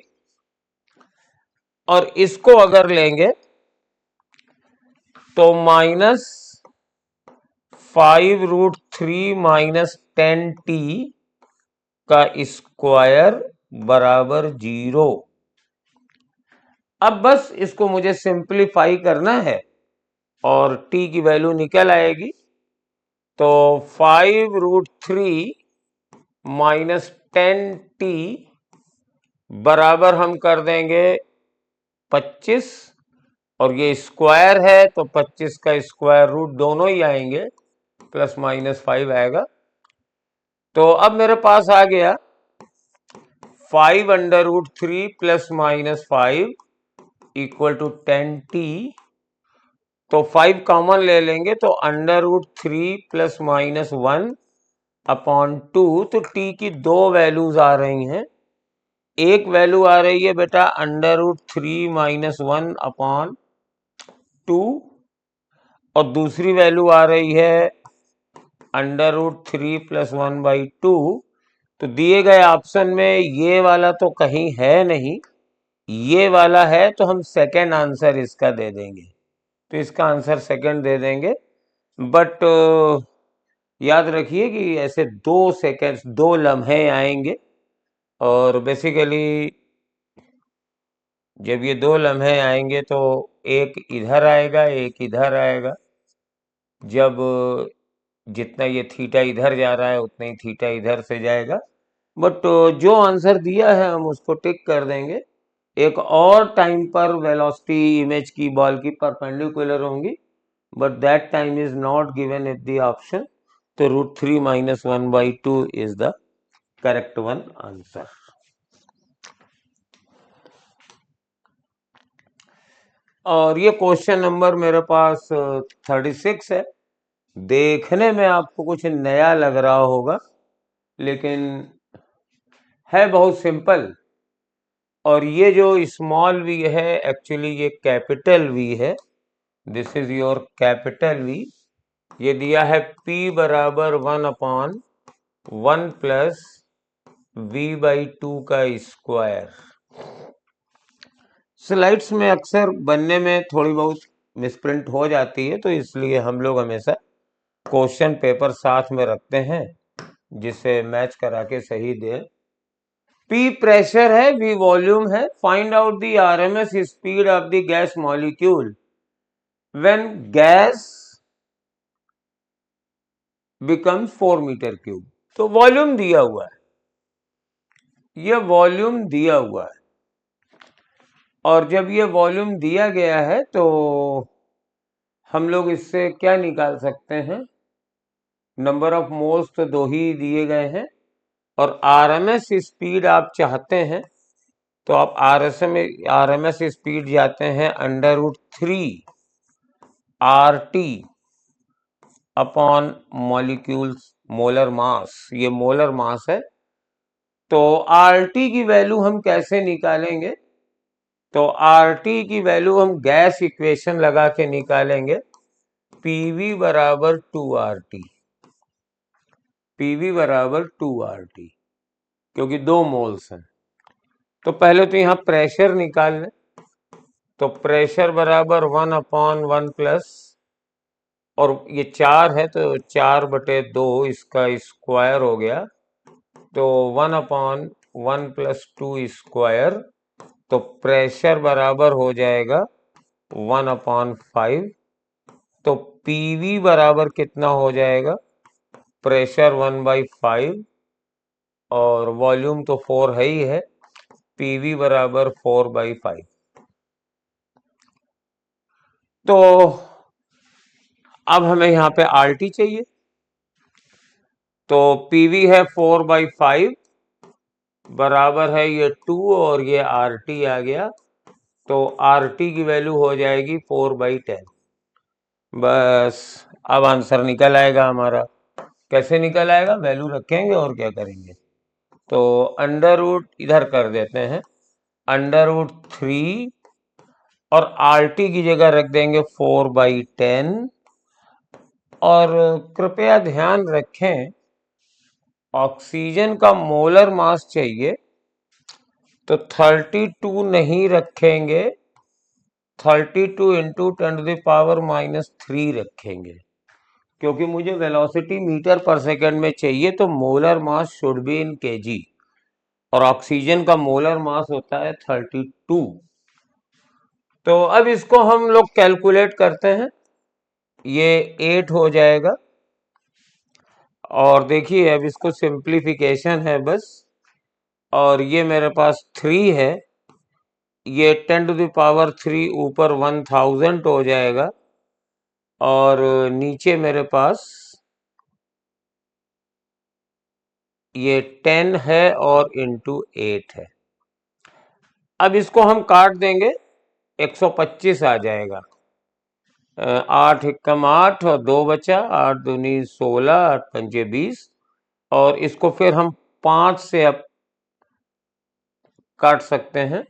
और इसको अगर लेंगे तो -5√3 -10t का स्क्वायर बराबर 0। अब बस इसको मुझे सिंप्लीफाई करना है और t की वैल्यू निकल आएगी। तो 5√3 -10t बराबर हम कर देंगे 25, और ये स्क्वायर है तो 25 का स्क्वायर रूट दोनों ही आएंगे, +-5 आएगा। तो अब मेरे पास आ गया 5√3 +-5 = 10t। तो 5 कॉमन ले लेंगे तो √3 +-1/2। तो t की दो वैल्यूज आ रही हैं। एक वैल्यू आ रही है बेटा √3 -1/2, और दूसरी वैल्यू आ रही है √3 +1/2। तो दिए गए ऑप्शन में ये वाला तो कहीं है नहीं, ये वाला है, तो हम सेकेंड आंसर इसका दे देंगे। तो इसका आंसर सेकेंड दे देंगे। बट याद रखिए कि ऐसे 2 सेकेंड्स 2 लम्हे आएंगे, और बेसिकली जब ये 2 लम्हे आएंगे तो एक इधर आएगा एक इधर आएगा। जब जितना ये थीटा इधर जा रहा है उतना ही थीटा इधर से जाएगा। बट जो आंसर दिया है हम उसको टिक कर देंगे। एक और टाइम पर वेलोसिटी इमेज की बॉल की परपेंडिकुलर होंगी, but that time is not given in the option. तो √3 -1/2 is the correct one answer. और ये क्वेश्चन नंबर मेरे पास 36 है। देखने में आपको कुछ नया लग रहा होगा, लेकिन है बहुत सिंपल। और ये जो स्मॉल वी है एक्चुअली ये कैपिटल वी है। This is your capital V. ये दिया है P = 1/1 + v/2 का स्क्वायर। स्लाइड्स में अक्सर बनने में थोड़ी बहुत मिसप्रिंट हो जाती है, तो इसलिए हम लोग हमेशा क्वेश्चन पेपर साथ में रखते हैं जिसे मैच करा के सही दे। P प्रेशर है, V वॉल्यूम है। Find out the RMS speed of the gas molecule when gas becomes 4 m³। तो वॉल्यूम दिया हुआ है, ये वॉल्यूम दिया हुआ है, और जब ये वॉल्यूम दिया गया है तो हम लोग इससे क्या निकाल सकते हैं, नंबर ऑफ मोल्स तो 2 ही दिए गए हैं, और RMS स्पीड आप चाहते हैं तो आप RMS स्पीड जाते हैं √3 RT upon molecules molar mass. ये मोलर मास है। तो RT की वैल्यू हम कैसे निकालेंगे, तो RT की वैल्यू हम गैस इक्वेशन लगा के निकालेंगे। PV = 2RT, PV = 2RT, क्योंकि 2 मोल्स हैं। तो पहले तो यहां प्रेशर निकाल लें। तो प्रेशर बराबर 1/1 प्लस, और ये 4 है तो 4/2 इसका स्क्वायर हो गया, तो 1/1 प्लस 2 स्क्वायर, तो प्रेशर बराबर हो जाएगा 1/5। तो पीवी बराबर कितना हो जाएगा, प्रेशर 1/5 और वॉल्यूम तो 4 है ही है, पीवी बराबर 4/5। तो अब हमें यहाँ पे आरटी चाहिए, तो पीवी है 4/5 बराबर है ये 2 और ये आरटी आ गया, तो आरटी की वैल्यू हो जाएगी 4/10। बस अब आंसर निकल आएगा हमारा। कैसे निकल आएगा, वैल्यू रखेंगे और क्या करेंगे, तो अंडर रूट इधर कर देते हैं, √3 और आरटी की जगह रख देंगे 4/10। और कृपया ध्यान रखें, ऑक्सीजन का मोलर मास चाहिए तो 32 नहीं रखेंगे, 32 इंटू 10⁻³ रखेंगे, क्योंकि मुझे वेलोसिटी मीटर पर सेकंड में चाहिए, तो molar mass should be in KG, और ऑक्सीजन का मोलर मास होता है 32। तो अब इसको हम लोग कैलकुलेट करते हैं, ये 8 हो जाएगा, और देखिए अब इसको सिंप्लीफिकेशन है बस, और ये मेरे पास 3 है, ये 10⁻³ ऊपर 1000 हो जाएगा, और नीचे मेरे पास ये 10 है और इंटू 8 है। अब इसको हम काट देंगे, 125 आ जाएगा, 8 एकम 8 और 2 बचा, 8 दूनी 16, 8 पंजे 20, और इसको फिर हम 5 से अब काट सकते हैं,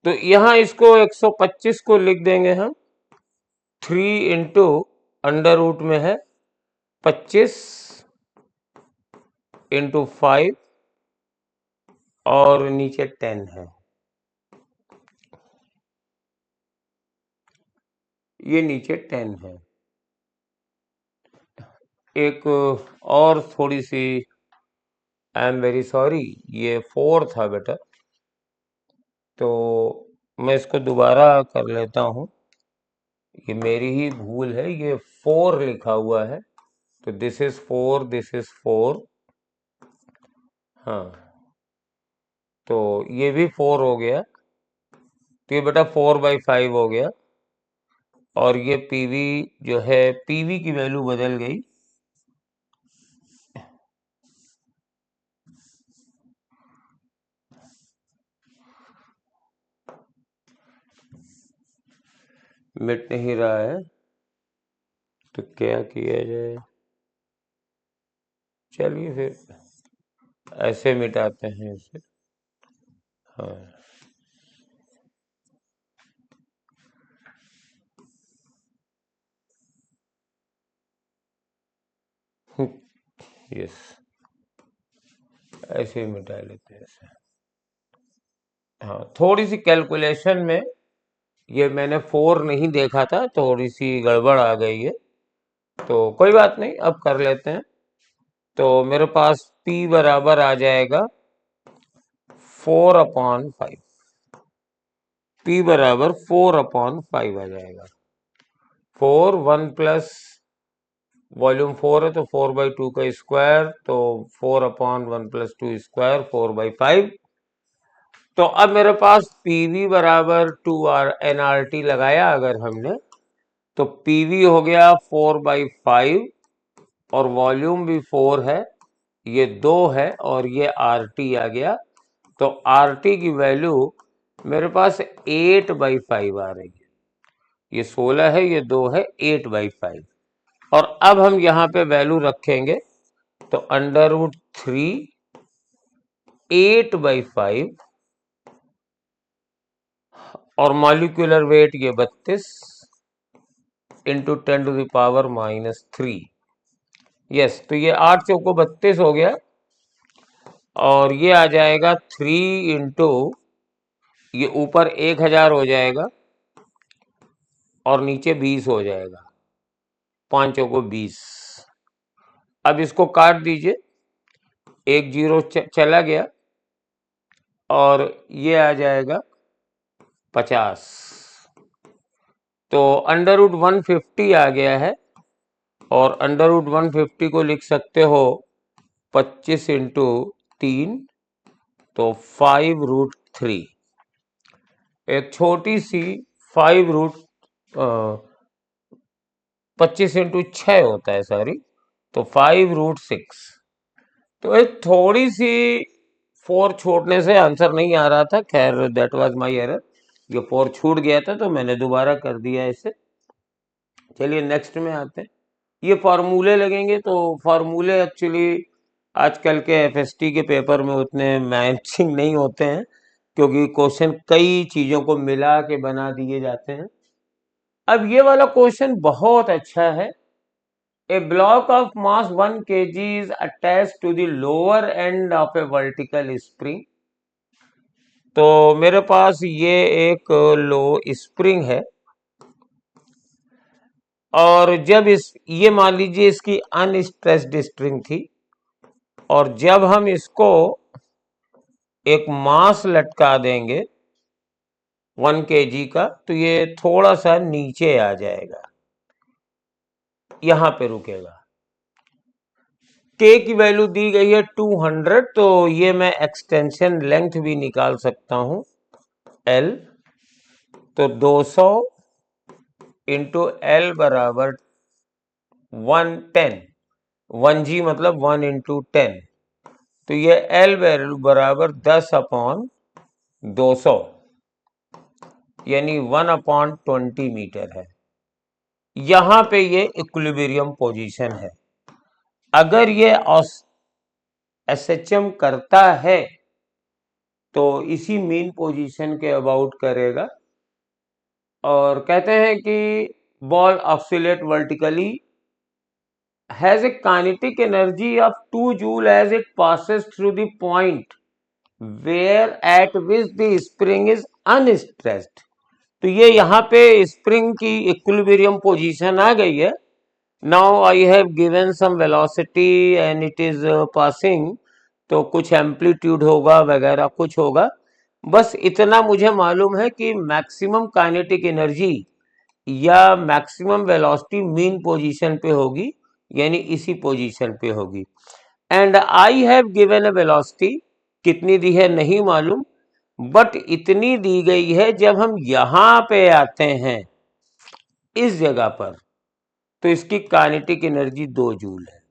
तो यहां इसको 125 को लिख देंगे हम, 3 इंटू अंडर रूट में है 25 इंटू 5 और नीचे 10 है, ये नीचे 10 है। एक और थोड़ी सी, आई एम वेरी सॉरी, ये 4 था बेटा, तो मैं इसको दोबारा कर लेता हूँ, ये मेरी ही भूल है, ये 4 लिखा हुआ है, तो दिस इज 4, दिस इज 4, हाँ, तो ये भी 4 हो गया, तो ये बेटा 4/5 हो गया, और ये पीवी जो है, पीवी की वैल्यू बदल गई, मिट नहीं रहा है, तो क्या किया जाए, चलिए फिर ऐसे मिटाते हैं इसे, हाँ, यस, ऐसे ही मिटा लेते हैं इसे। हाँ, थोड़ी सी कैलकुलेशन में ये मैंने 4 नहीं देखा था, थोड़ी सी गड़बड़ आ गई है, तो कोई बात नहीं, अब कर लेते हैं। तो मेरे पास P बराबर आ जाएगा 4/5, P बराबर 4/5 आ जाएगा, 4 1 प्लस वॉल्यूम 4 है तो 4/2 का स्क्वायर, तो 4/1 प्लस 2 स्क्वायर 4/5। तो अब मेरे पास पीवी बराबर 2R NRT लगाया अगर हमने, तो पीवी हो गया 4/5 और वॉल्यूम भी 4 है, ये 2 है और ये RT आ गया, तो RT की वैल्यू मेरे पास 8/5 आ रही है, ये 16 है, ये 2 है, 8/5। और अब हम यहाँ पे वैल्यू रखेंगे, तो √3 8/5 और मॉलिक्यूलर वेट ये 32 इंटू 10⁻³ यस, तो ये 8 चौको 32 हो गया और ये आ जाएगा 3 इंटू ये ऊपर 1000 हो जाएगा और नीचे 20 हो जाएगा, 5 चौको 20। अब इसको काट दीजिए, एक जीरो चला गया और ये आ जाएगा 50। तो अंडर रूट 150 आ गया है और अंडर रूट 150 को लिख सकते हो 25 इंटू 3 तो 5√3। एक छोटी सी 25 इंटू 6 होता है, सॉरी, तो 5√6। तो एक थोड़ी सी 4 छोड़ने से आंसर नहीं आ रहा था, खैर दैट वाज माय एरर, ये 4 छूट गया था तो मैंने दोबारा कर दिया इसे। चलिए नेक्स्ट में आते हैं। ये फार्मूले लगेंगे, तो फार्मूले एक्चुअली आजकल के एफएसटी के पेपर में उतने मैचिंग नहीं होते हैं क्योंकि क्वेश्चन कई चीजों को मिला के बना दिए जाते हैं। अब ये वाला क्वेश्चन बहुत अच्छा है। A block of mass 1 kg is attached to the lower end of a vertical spring. तो मेरे पास ये एक लो स्प्रिंग है और जब ये मान लीजिए इसकी अनस्ट्रेस्ड स्प्रिंग थी और जब हम इसको एक मास लटका देंगे 1 kg का तो ये थोड़ा सा नीचे आ जाएगा, यहां पे रुकेगा। के की वैल्यू दी गई है 200, तो ये मैं एक्सटेंशन लेंथ भी निकाल सकता हूं L, तो 200 इंटू L बराबर 110, 1G मतलब 1 इंटू 10, तो ये L वैल्यू बराबर 10/200 यानी 1/20 मीटर है। यहां पे ये इक्विलिब्रियम पोजीशन है। अगर ये एसएचएम करता है तो इसी मीन पोजीशन के अबाउट करेगा और कहते हैं कि ball oxalate vertically has a kinetic energy of 2 joule as it passes through the point where at which the spring is unstressed। तो ये यहाँ पे स्प्रिंग की इक्विलिब्रियम पोजीशन आ गई है। Now I have given some velocity and it is passing, तो कुछ एम्पलीट्यूड होगा वगैरह कुछ होगा। बस इतना मुझे मालूम है कि मैक्सिमम काइनेटिक एनर्जी या मैक्सिमम वेलोसिटी मीन पोजीशन पे होगी, यानी इसी पोजीशन पे होगी। And I have given a velocity, कितनी दी है नहीं मालूम, बट इतनी दी गई है जब हम यहां पे आते हैं इस जगह पर तो इसकी काइनेटिक एनर्जी 2 जूल है।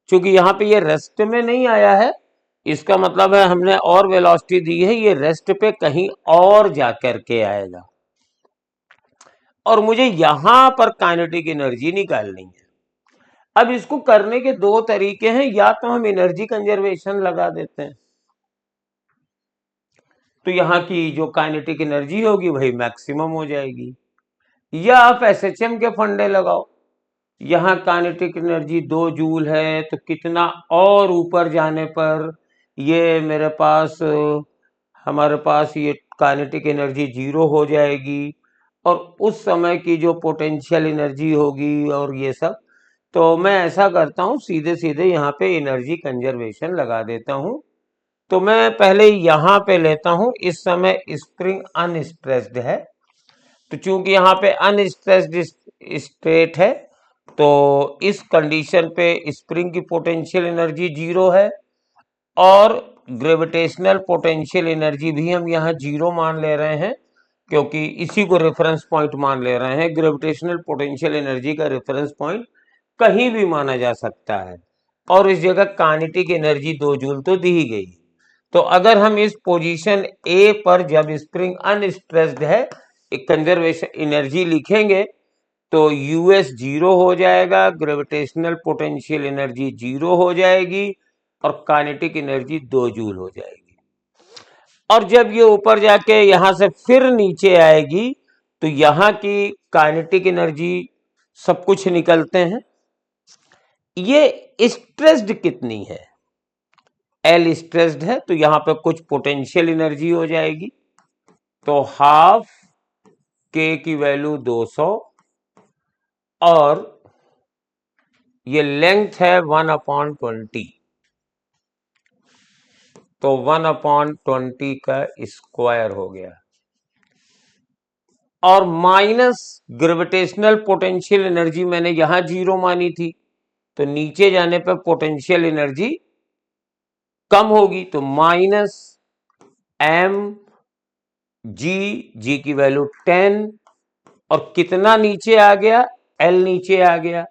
क्योंकि यहाँ पे ये रेस्ट में नहीं आया है, इसका मतलब है हमने और वेलोसिटी दी है, ये रेस्ट पे कहीं और जाकर के आएगा और मुझे यहां पर काइनेटिक एनर्जी निकालनी है। अब इसको करने के दो तरीके हैं, या तो हम एनर्जी कंजर्वेशन लगा देते हैं तो यहाँ की जो काइनेटिक एनर्जी होगी वही मैक्सिमम हो जाएगी, या आप एसएचएम के फंडे लगाओ। यहाँ काइनेटिक एनर्जी 2 जूल है तो कितना और ऊपर जाने पर ये मेरे पास हमारे पास ये काइनेटिक एनर्जी 0 हो जाएगी और उस समय की जो पोटेंशियल एनर्जी होगी और ये सब। तो मैं ऐसा करता हूँ, सीधे सीधे यहाँ पे एनर्जी कंजर्वेशन लगा देता हूँ। तो मैं पहले यहाँ पे लेता हूँ, इस समय स्प्रिंग अनस्ट्रेस्ड है, तो चूंकि यहाँ पे अनस्ट्रेस्ड स्टेट है तो इस कंडीशन पे स्प्रिंग की पोटेंशियल एनर्जी 0 है और ग्रेविटेशनल पोटेंशियल एनर्जी भी हम यहाँ 0 मान ले रहे हैं क्योंकि इसी को रेफरेंस पॉइंट मान ले रहे हैं। ग्रेविटेशनल पोटेंशियल एनर्जी का रेफरेंस पॉइंट कहीं भी माना जा सकता है और इस जगह काइनेटिक एनर्जी 2 जूल तो दी ही गई। तो अगर हम इस पोजीशन ए पर जब स्प्रिंग अनस्ट्रेस्ड है एक कंजर्वेशन एनर्जी लिखेंगे तो यूएस 0 हो जाएगा, ग्रेविटेशनल पोटेंशियल एनर्जी 0 हो जाएगी और काइनेटिक एनर्जी 2 जूल हो जाएगी। और जब ये ऊपर जाके यहां से फिर नीचे आएगी तो यहां की काइनेटिक एनर्जी सब कुछ निकलते हैं। ये स्ट्रेस्ड कितनी है, एल स्ट्रेस्ड है, तो यहां पे कुछ पोटेंशियल एनर्जी हो जाएगी, तो हाफ के की वैल्यू 200 और ये लेंथ है 1/20, तो 1/20 का स्क्वायर हो गया। और माइनस ग्रेविटेशनल पोटेंशियल एनर्जी मैंने यहां 0 मानी थी, तो नीचे जाने पर पोटेंशियल एनर्जी कम होगी, तो माइनस एम जी की वैल्यू 10, और कितना नीचे आ गया, एल नीचे आ गया,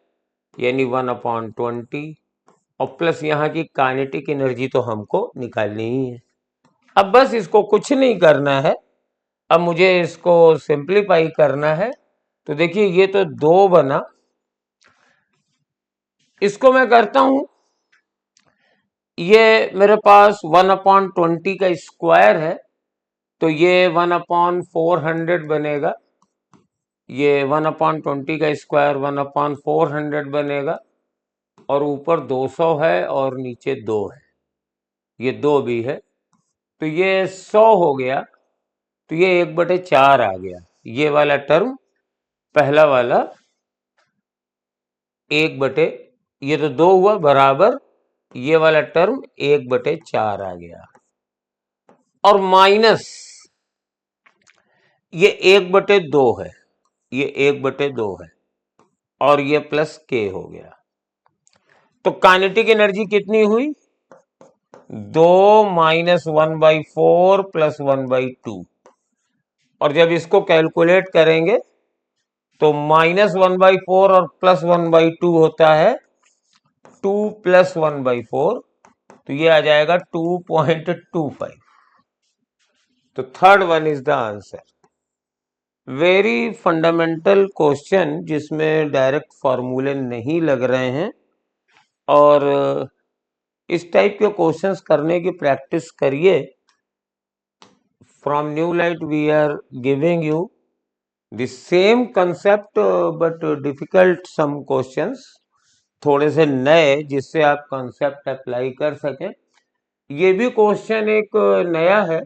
यानी 1/20, और प्लस यहाँ की काइनेटिक एनर्जी तो हमको निकालनी ही है। अब बस इसको कुछ नहीं करना है, अब मुझे इसको सिंप्लीफाई करना है। तो देखिए ये तो 2 बना, इसको मैं करता हूं, ये मेरे पास 1/20 का स्क्वायर है, तो ये 1/400 बनेगा, ये 1/20 का स्क्वायर 1/400 बनेगा, और ऊपर 200 है और नीचे 2 है, ये 2 भी है, तो ये 100 हो गया, तो ये 1/4 आ गया, ये वाला टर्म पहला वाला 1/, ये तो 2 हुआ बराबर, ये वाला टर्म 1/4 आ गया, और माइनस ये 1/2 है, ये 1/2 है, और ये प्लस के हो गया, तो काइनेटिक एनर्जी कितनी हुई, 2 - 1/4 + 1/2, और जब इसको कैलकुलेट करेंगे तो -1/4 और +1/2 होता है 2 + 1/4, तो ये आ जाएगा 2.25, तो third one is the answer. Very fundamental question जिसमें डायरेक्ट फॉर्मूले नहीं लग रहे हैं, और इस टाइप के क्वेश्चंस करने की प्रैक्टिस करिए। From new light we are giving you the same concept but difficult some questions, थोड़े से नए, जिससे आप कंसेप्ट अप्लाई कर सकें। ये भी क्वेश्चन एक नया है,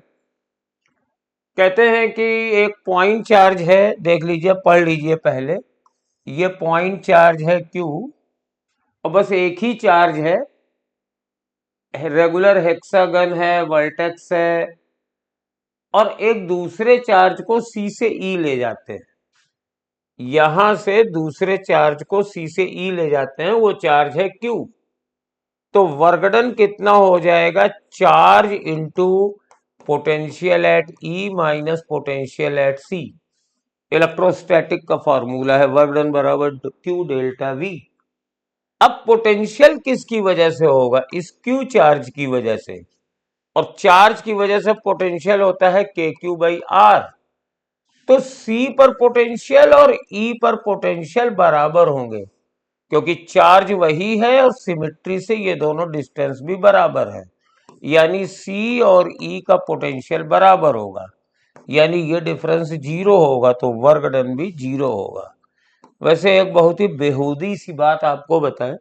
कहते हैं कि एक पॉइंट चार्ज है, देख लीजिए, पढ़ लीजिए पहले, ये पॉइंट चार्ज है Q, और बस एक ही चार्ज है, रेगुलर हेक्सागन है, वर्टेक्स है, और एक दूसरे चार्ज को C से E ले जाते हैं, यहां से दूसरे चार्ज को C से E ले जाते हैं, वो चार्ज है Q, तो वर्क डन कितना हो जाएगा, charge into potential at E minus potential at C, electrostatic का फॉर्मूला है, वर्क डन बराबर Q डेल्टा V। अब पोटेंशियल किसकी वजह से होगा, इस Q चार्ज की वजह से, और चार्ज की वजह से पोटेंशियल होता है KQ/R, तो C पर पोटेंशियल और E पर पोटेंशियल बराबर होंगे, क्योंकि चार्ज वही है और सिमेट्री से ये दोनों डिस्टेंस भी बराबर है, यानी C और E का पोटेंशियल बराबर होगा, यानी ये डिफरेंस 0 होगा, तो वर्क डन भी 0 होगा। वैसे एक बहुत ही बेहूदी सी बात आपको बताएं,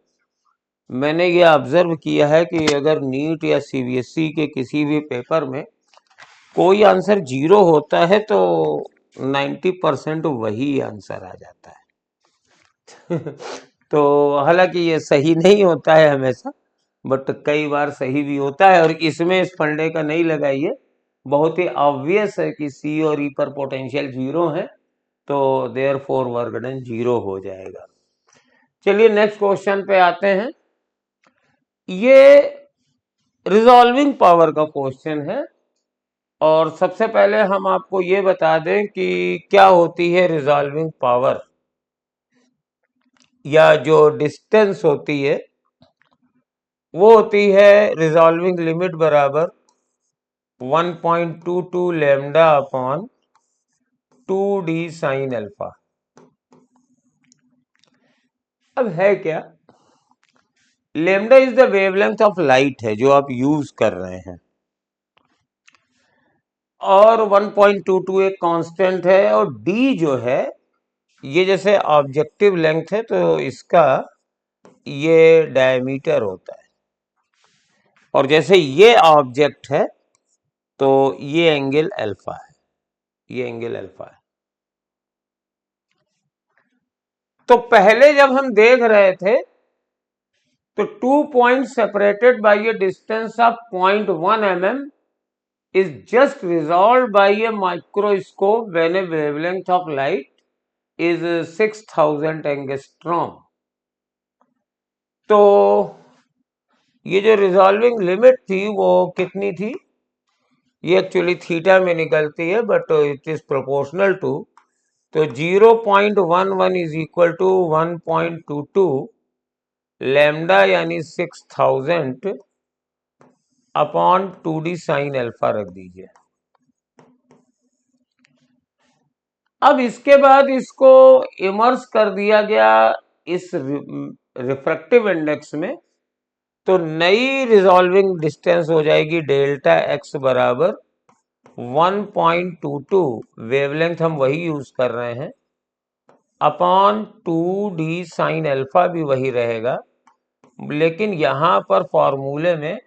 मैंने ये ऑब्जर्व किया है कि अगर नीट या CBSE के किसी भी पेपर में कोई आंसर 0 होता है तो 90% वही आंसर आ जाता है। तो हालांकि ये सही नहीं होता है हमेशा, बट कई बार सही भी होता है, और इसमें इस फंडे का नहीं लगाइए, बहुत ही ऑब्वियस है कि C और E पर पोटेंशियल 0 है, तो देयरफॉर वर्क डन 0 हो जाएगा। चलिए नेक्स्ट क्वेश्चन पे आते हैं, ये रिजॉल्विंग पावर का क्वेश्चन है, और सबसे पहले हम आपको ये बता दें कि क्या होती है रिजॉल्विंग पावर, या जो डिस्टेंस होती है वो होती है रिजॉल्विंग लिमिट बराबर 1.22 lambda upon 2d sine alpha. अब है क्या, lambda is the wavelength of light है जो आप यूज कर रहे हैं, और 1.22 एक कांस्टेंट है, और डी जो है ये जैसे ऑब्जेक्टिव लेंथ है तो इसका ये डायमीटर होता है, और जैसे ये ऑब्जेक्ट है तो ये एंगल अल्फा है, ये एंगल अल्फा है। तो पहले जब हम देख रहे थे तो 2 points separated by a distance of 0.1 mm is just resolved by a microscope when a wavelength of light is 6000 angstrom। तो ये जो रिजॉल्विंग लिमिट थी वो कितनी थी, ये एक्चुअली थीटा में निकलती है but it is proportional to, तो 0.11 इज इक्वल टू 1.22 लैम्डा यानी 6000 अपॉन 2d साइन अल्फा रख दीजिए। अब इसके बाद इसको इमर्स कर दिया गया इस रिफ्रैक्टिव इंडेक्स में, तो नई रिजॉल्विंग डिस्टेंस हो जाएगी डेल्टा एक्स बराबर 1.22, वेवलेंथ हम वही यूज कर रहे हैं, अपॉन 2d साइन अल्फा भी वही रहेगा, लेकिन यहां पर फॉर्मूले में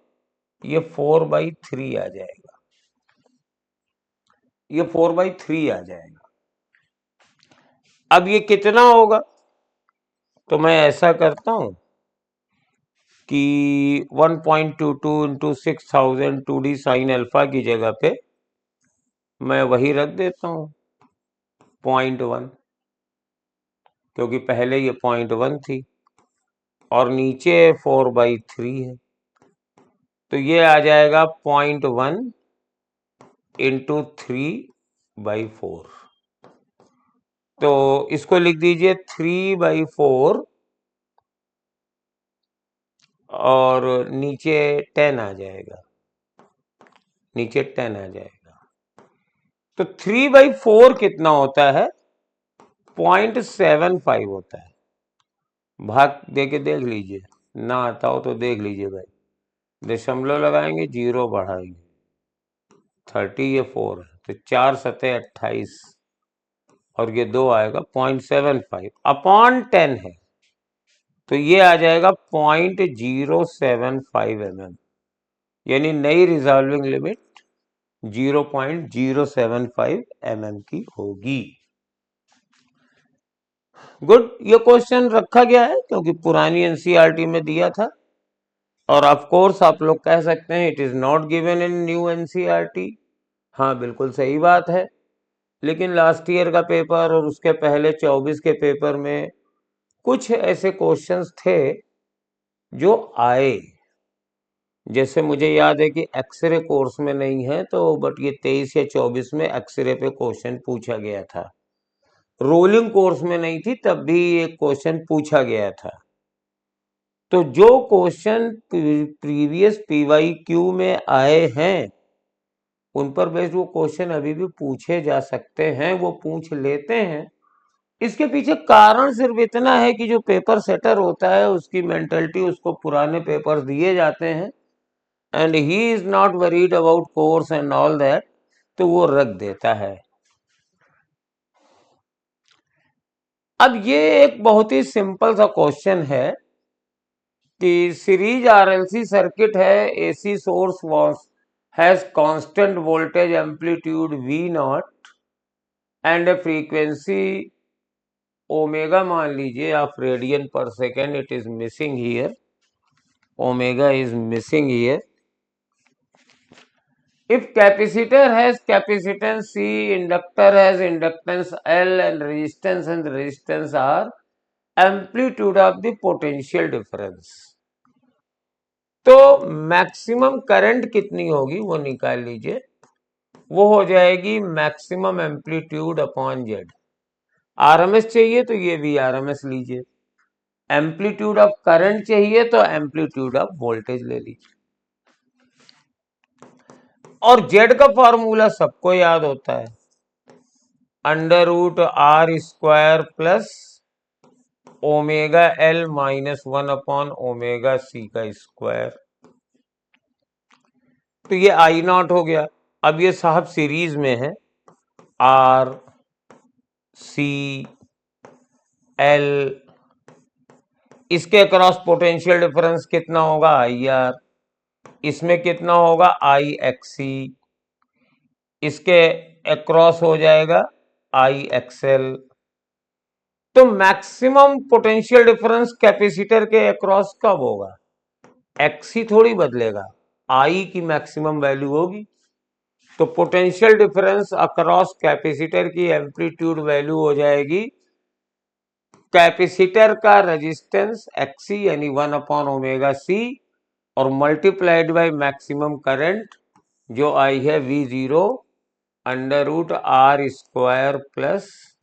ये 4/3 आ जाएगा, ये 4/3 आ जाएगा। अब ये कितना होगा, तो मैं ऐसा करता हूं कि 1.22 इंटू 6000 2d साइन अल्फा की जगह पे मैं वही रख देता हूं 0.1, क्योंकि पहले ये 0.1 थी और नीचे 4/3 है, तो ये आ जाएगा 0.1 इंटू 3/4। तो इसको लिख दीजिए 3/4 और नीचे 10 आ जाएगा, नीचे 10 आ जाएगा। तो 3/4 कितना होता है, 0.75 होता है। भाग दे के देख लीजिए, ना आता हो तो देख लीजिए भाई, दशमलव लगाएंगे, जीरो बढ़ाएंगे, 30 ये 4 है, तो 4 सतह 28 और ये 2 आएगा 0.75 अपॉन 10 है, तो ये आ जाएगा 0.075 mm, यानी नई रिजॉल्विंग लिमिट 0.075 mm की होगी। गुड, ये क्वेश्चन रखा गया है क्योंकि पुरानी एनसीईआरटी में दिया था, और ऑफ कोर्स आप लोग कह सकते हैं it is not given in new NCERT. हाँ बिल्कुल सही बात है, लेकिन लास्ट ईयर का पेपर और उसके पहले 24 के पेपर में कुछ ऐसे क्वेश्चंस थे जो आए, जैसे मुझे याद है कि एक्सरे कोर्स में नहीं है तो बट ये 23 या 24 में एक्सरे पे क्वेश्चन पूछा गया था, रोलिंग कोर्स में नहीं थी तब भी एक क्वेश्चन पूछा गया था। तो जो क्वेश्चन प्रीवियस पीवाईक्यू में आए हैं उन पर बेस्ड वो क्वेश्चन अभी भी पूछे जा सकते हैं, वो पूछ लेते हैं। इसके पीछे कारण सिर्फ इतना है कि जो पेपर सेटर होता है उसकी मेंटलिटी, उसको पुराने पेपर दिए जाते हैं and he is not worried about course and all that, तो वो रख देता है। अब ये एक बहुत ही सिंपल सा क्वेश्चन है कि सीरीज आरएलसी सर्किट है, AC source was has constant voltage amplitude V naught and a frequency omega मान लीजिए of radian per second, it is missing here, omega is missing here. If capacitor has capacitance C, inductor has inductance L and resistance R, amplitude of the potential difference, तो maximum current कितनी होगी वो निकाल लीजिए, वो हो जाएगी maximum amplitude upon Z. RMS चाहिए तो ये भी आरएमएस लीजिए, एम्पलीट्यूड ऑफ करंट चाहिए तो एम्पलीट्यूड ऑफ वोल्टेज ले लीजिए, और जेड का फॉर्मूला सबको याद होता है, √r² plus omega L -1 upon omega C का स्क्वायर, तो ये I0 हो गया। अब ये साहब सीरीज में है, आर सी एल, इसके अक्रॉस पोटेंशियल डिफरेंस कितना होगा, आई आर, इसमें कितना होगा, आई एक्सी, इसके अक्रॉस हो जाएगा आई एक्सएल। तो मैक्सिमम पोटेंशियल डिफरेंस कैपेसिटर के अक्रॉस कब होगा, एक्सी थोड़ी बदलेगा, आई की मैक्सिमम वैल्यू होगी। तो पोटेंशियल डिफरेंस अक्रॉस कैपेसिटर की एम्पलीट्यूड वैल्यू हो जाएगी कैपेसिटर का रेजिस्टेंस एक्सी यानी 1/ओमेगा सी और मल्टीप्लाइड बाय मैक्सिमम करंट जो आई है V0 √R² plus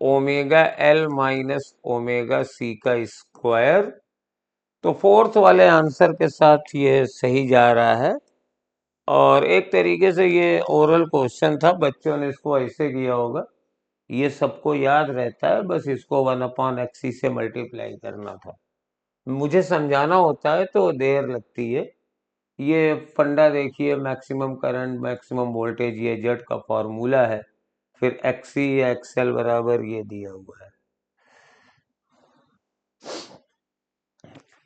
omega L minus omega C का स्क्वायर। तो फोर्थ वाले आंसर के साथ ये सही जा रहा है। और एक तरीके से ये ओरल क्वेश्चन था, बच्चों ने इसको ऐसे किया होगा, ये सबको याद रहता है, बस इसको 1/XC से मल्टीप्लाई करना था। मुझे समझाना होता है तो देर लगती है। ये फंडा देखिए, मैक्सिमम करंट मैक्सिमम वोल्टेज ये जेड का फॉर्मूला है, फिर एक्सी या एक्सएल बराबर ये दिया हुआ है।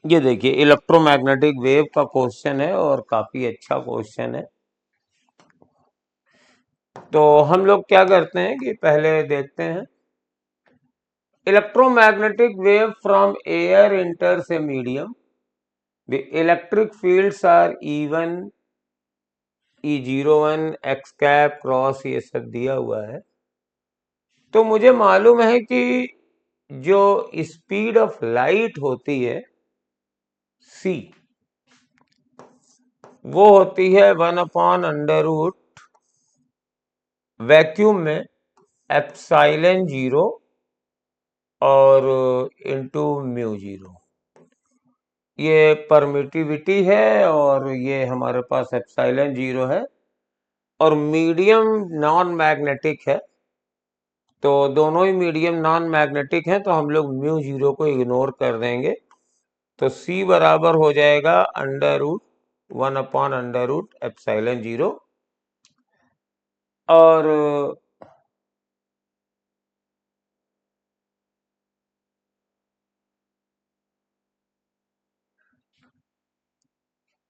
ये देखिए इलेक्ट्रोमैग्नेटिक वेव का क्वेश्चन है और काफी अच्छा क्वेश्चन है। तो हम लोग क्या करते हैं कि पहले देखते हैं, electromagnetic wave from air enters a medium, the electric fields are E1 E01 x cap cross, ये सब दिया हुआ है। तो मुझे मालूम है कि जो स्पीड ऑफ लाइट होती है c, वो होती है 1/√, वैक्यूम में एप्सिलॉन 0 और इंटू म्यू 0। ये परमिटिविटी है और ये हमारे पास एप्सिलॉन 0 है और मीडियम नॉन मैग्नेटिक है। तो दोनों ही मीडियम नॉन मैग्नेटिक हैं, तो हम लोग म्यू 0 को इग्नोर कर देंगे। तो c बराबर हो जाएगा √1/√, एप्सिलॉन 0। और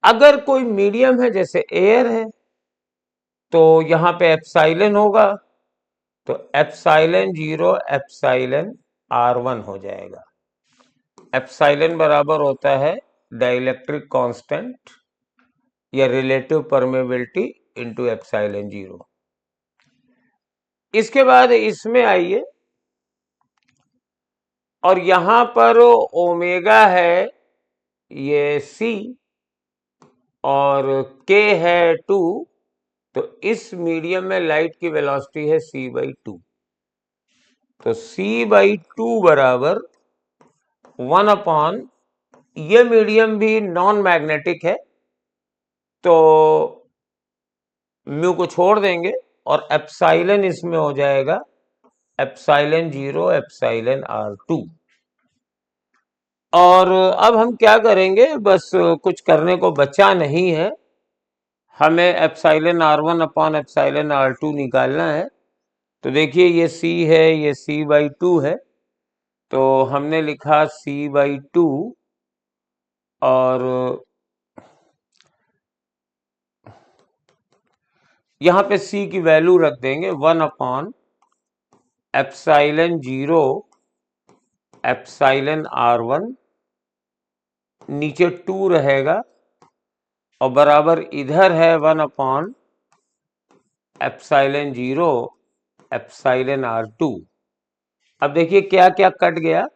अगर कोई मीडियम है जैसे एयर है तो यहां पे एप्सिलॉन होगा, तो एप्सिलॉन 0 एप्सिलॉन R1 हो जाएगा। एप्सिलॉन बराबर होता है डाइलेक्ट्रिक कांस्टेंट या रिलेटिव परमेबिलिटी इंटू एप्सिलॉन 0। इसके बाद इसमें आइए, और यहां पर ओमेगा है ये c और k है 2, तो इस मीडियम में लाइट की वेलोसिटी है c/2। तो c/2 बराबर 1/, ये मीडियम भी नॉन मैग्नेटिक है तो म्यू को छोड़ देंगे और एप्सिलॉन इसमें हो जाएगा एप्सिलॉन 0 एप्सिलॉन R2। और अब हम क्या करेंगे, बस कुछ करने को बचा नहीं है, हमें epsilon R1 upon epsilon R2 निकालना है। तो देखिए ये c है, ये c/2 है, तो हमने लिखा c/2 और यहां पे c की वैल्यू रख देंगे 1/, एप्सिलॉन 0 एप्सिलॉन R1, नीचे 2 रहेगा और बराबर इधर है 1/, एप्सिलॉन 0 एप्सिलॉन R2। अब देखिए क्या क्या कट गया,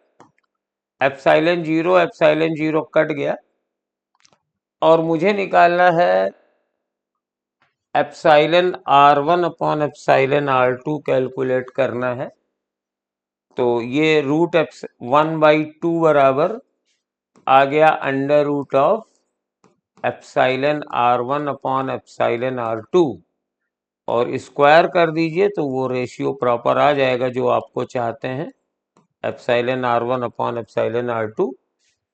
एप्सिलॉन 0 कट गया और मुझे निकालना है epsilon R1 upon epsilon R2 calculate करना है। तो ये √1/2 बराबर आ गया √of epsilon R1 upon epsilon R2 और स्क्वायर कर दीजिए तो वो रेशियो प्रॉपर आ जाएगा जो आपको चाहते हैं, epsilon R1 upon epsilon R2।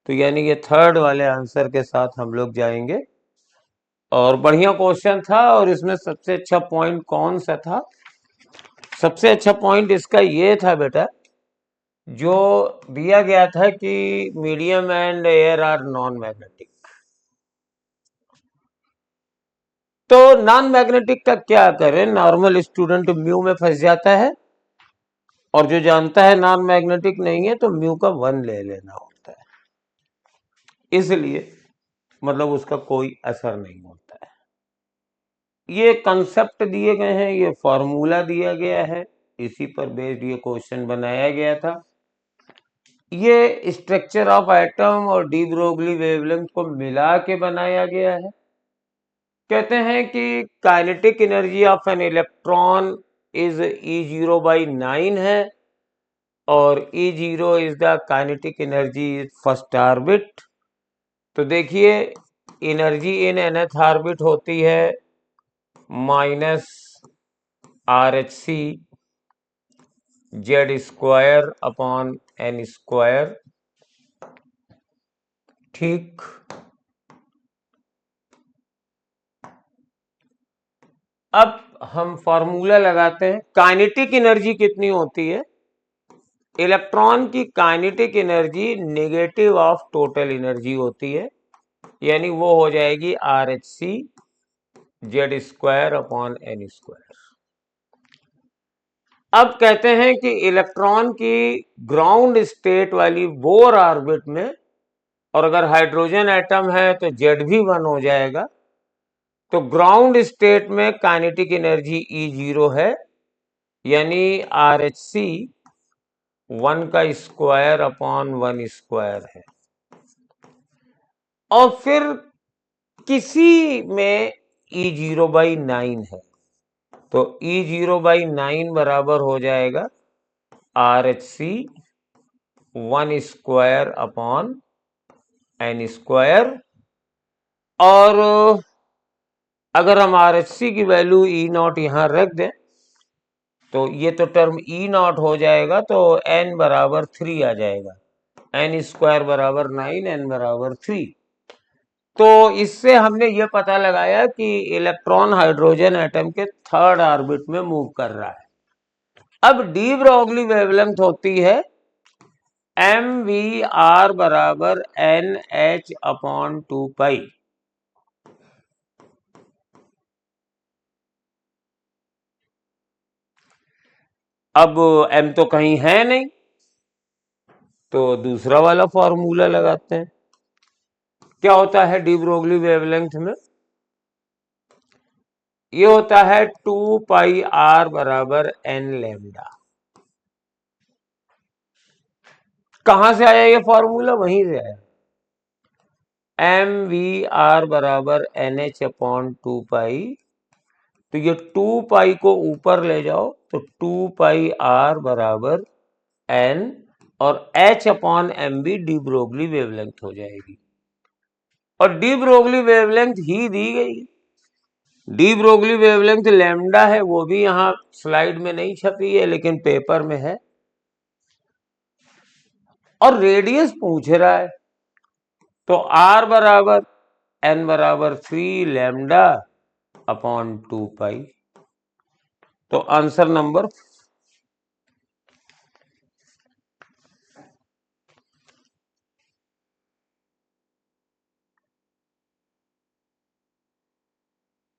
तो यानी ये थर्ड वाले आंसर के साथ हम लोग जाएंगे। और बढ़िया क्वेश्चन था। और इसमें सबसे अच्छा पॉइंट कौन सा था? सबसे अच्छा पॉइंट इसका ये था बेटा, जो दिया गया था कि medium and air are non magnetic. तो नॉन मैग्नेटिक का क्या करें? नॉर्मल स्टूडेंट म्यू में फंस जाता है, और जो जानता है नॉन मैग्नेटिक नहीं है तो म्यू का 1 ले लेना होता है, इसलिए मतलब उसका कोई असर नहीं होता है। ये कंसेप्ट दिए गए हैं, ये फॉर्मूला दिया गया है, इसी पर बेस्ड ये क्वेश्चन बनाया गया था। ये स्ट्रक्चर ऑफ एटम और डी ब्रोगली वेवलेंथ को मिला के बनाया गया है। कहते हैं कि kinetic energy of an electron is E0/9 है, और E0 is the kinetic energy first orbit. तो देखिए, एनर्जी इन nth ऑर्बिट होती है -RHc Z²/n²। ठीक। अब हम फॉर्मूला लगाते हैं। काइनेटिक एनर्जी कितनी होती है? इलेक्ट्रॉन की kinetic energy negative of total energy होती है, यानी वो हो जाएगी RHc Z²/n²। अब कहते हैं कि इलेक्ट्रॉन की ग्राउंड स्टेट वाली बोर ऑर्बिट में, और अगर हाइड्रोजन एटम है तो Z भी 1 हो जाएगा, तो ग्राउंड स्टेट में काइनेटिक एनर्जी E0 है, यानी RHc 1² है। और फिर किसी में E0/9 है, तो E0/9 बराबर हो जाएगा RHc 1²/n²। और अगर हम RHc की वैल्यू E0 यहां रख दें तो ये तो टर्म E0 हो जाएगा, तो n बराबर 3 आ जाएगा। n² बराबर 9, n बराबर 3। तो इससे हमने ये पता लगाया कि इलेक्ट्रॉन हाइड्रोजन एटम के थर्ड ऑर्बिट में मूव कर रहा है। अब डी ब्रोगली वेवलेंथ होती है mvr बराबर NH/2π। अब m तो कहीं है नहीं, तो दूसरा वाला फॉर्मूला लगाते हैं। क्या होता है डी ब्रोगली वेवलेंथ में? ये होता है 2πr बराबर n लैम्डा। कहां से आया ये फॉर्मूला? वहीं से आया। mvr बराबर NH/2π। तो ये 2π को ऊपर ले जाओ तो 2πr बराबर n, और h/mv डी ब्रोगली वेवलेंथ हो जाएगी। और डी ब्रोगली वेवलेंथ ही दी गई। डी ब्रोगली वेवलेंथ लैम्डा है, वो भी यहां स्लाइड में नहीं छपी है लेकिन पेपर में है। और रेडियस पूछ रहा है, तो r बराबर n बराबर 3 λ/2π। तो आंसर नंबर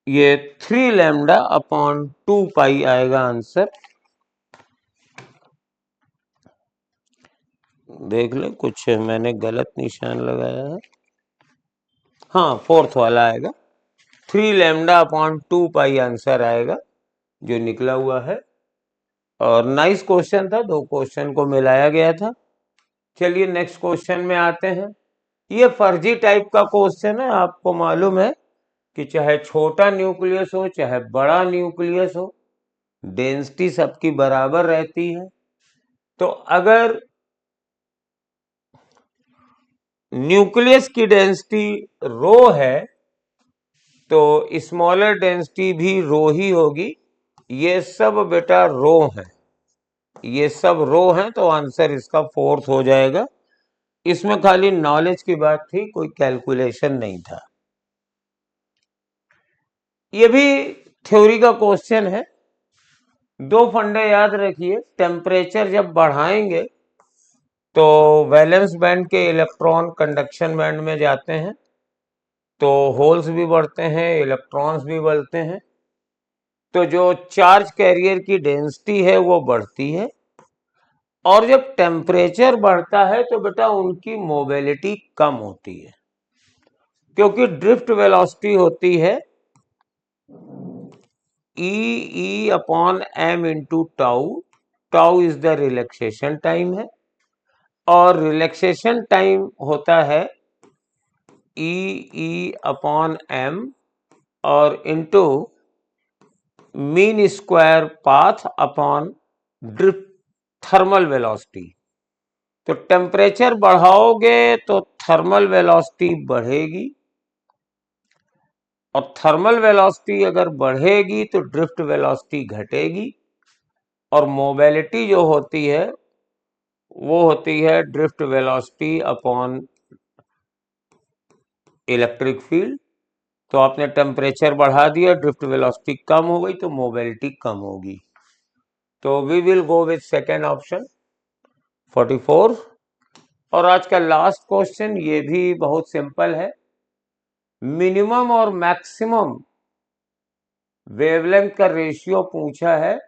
ये 3 λ/2π आएगा आंसर। देख ले, कुछ मैंने गलत निशान लगाया है। हाँ, फोर्थ वाला आएगा, 3 λ/2π आंसर आएगा जो निकला हुआ है। और नाइस क्वेश्चन था, दो क्वेश्चन को मिलाया गया था। चलिए नेक्स्ट क्वेश्चन में आते हैं। ये फर्जी टाइप का क्वेश्चन है। आपको मालूम है कि चाहे छोटा न्यूक्लियस हो चाहे बड़ा न्यूक्लियस हो, डेंसिटी सबकी बराबर रहती है। तो अगर न्यूक्लियस की डेंसिटी रो है तो स्मॉलर डेंसिटी भी रो ही होगी। ये सब बेटा रो है, ये सब रो है, तो आंसर इसका फोर्थ हो जाएगा। इसमें खाली नॉलेज की बात थी, कोई कैलकुलेशन नहीं था। ये भी थ्योरी का क्वेश्चन है। दो फंडे याद रखिए, टेम्परेचर जब बढ़ाएंगे तो वैलेंस बैंड के इलेक्ट्रॉन कंडक्शन बैंड में जाते हैं, तो होल्स भी बढ़ते हैं, इलेक्ट्रॉन्स भी बढ़ते हैं, तो जो चार्ज कैरियर की डेंसिटी है वो बढ़ती है। और जब टेम्परेचर बढ़ता है तो बेटा उनकी मोबिलिटी कम होती है, क्योंकि ड्रिफ्ट वेलोसिटी होती है e upon m into tau. Tau is the relaxation time है, और रिलैक्सेशन टाइम होता है ई अपॉन एम और into mean square path upon drift thermal velocity. तो टेम्परेचर बढ़ाओगे तो थर्मल वेलोसिटी बढ़ेगी, और थर्मल वेलोसिटी अगर बढ़ेगी तो ड्रिफ्ट वेलोसिटी घटेगी, और मोबिलिटी जो होती है वो होती है drift velocity upon electric field. तो आपने टेम्परेचर बढ़ा दिया, ड्रिफ्ट वेलोसिटी कम हो गई, तो मोबिलिटी कम होगी। तो we will go with second option 44। और आज का लास्ट क्वेश्चन ये भी बहुत सिंपल है। मिनिमम और मैक्सिमम वेवलेंथ का रेशियो पूछा है।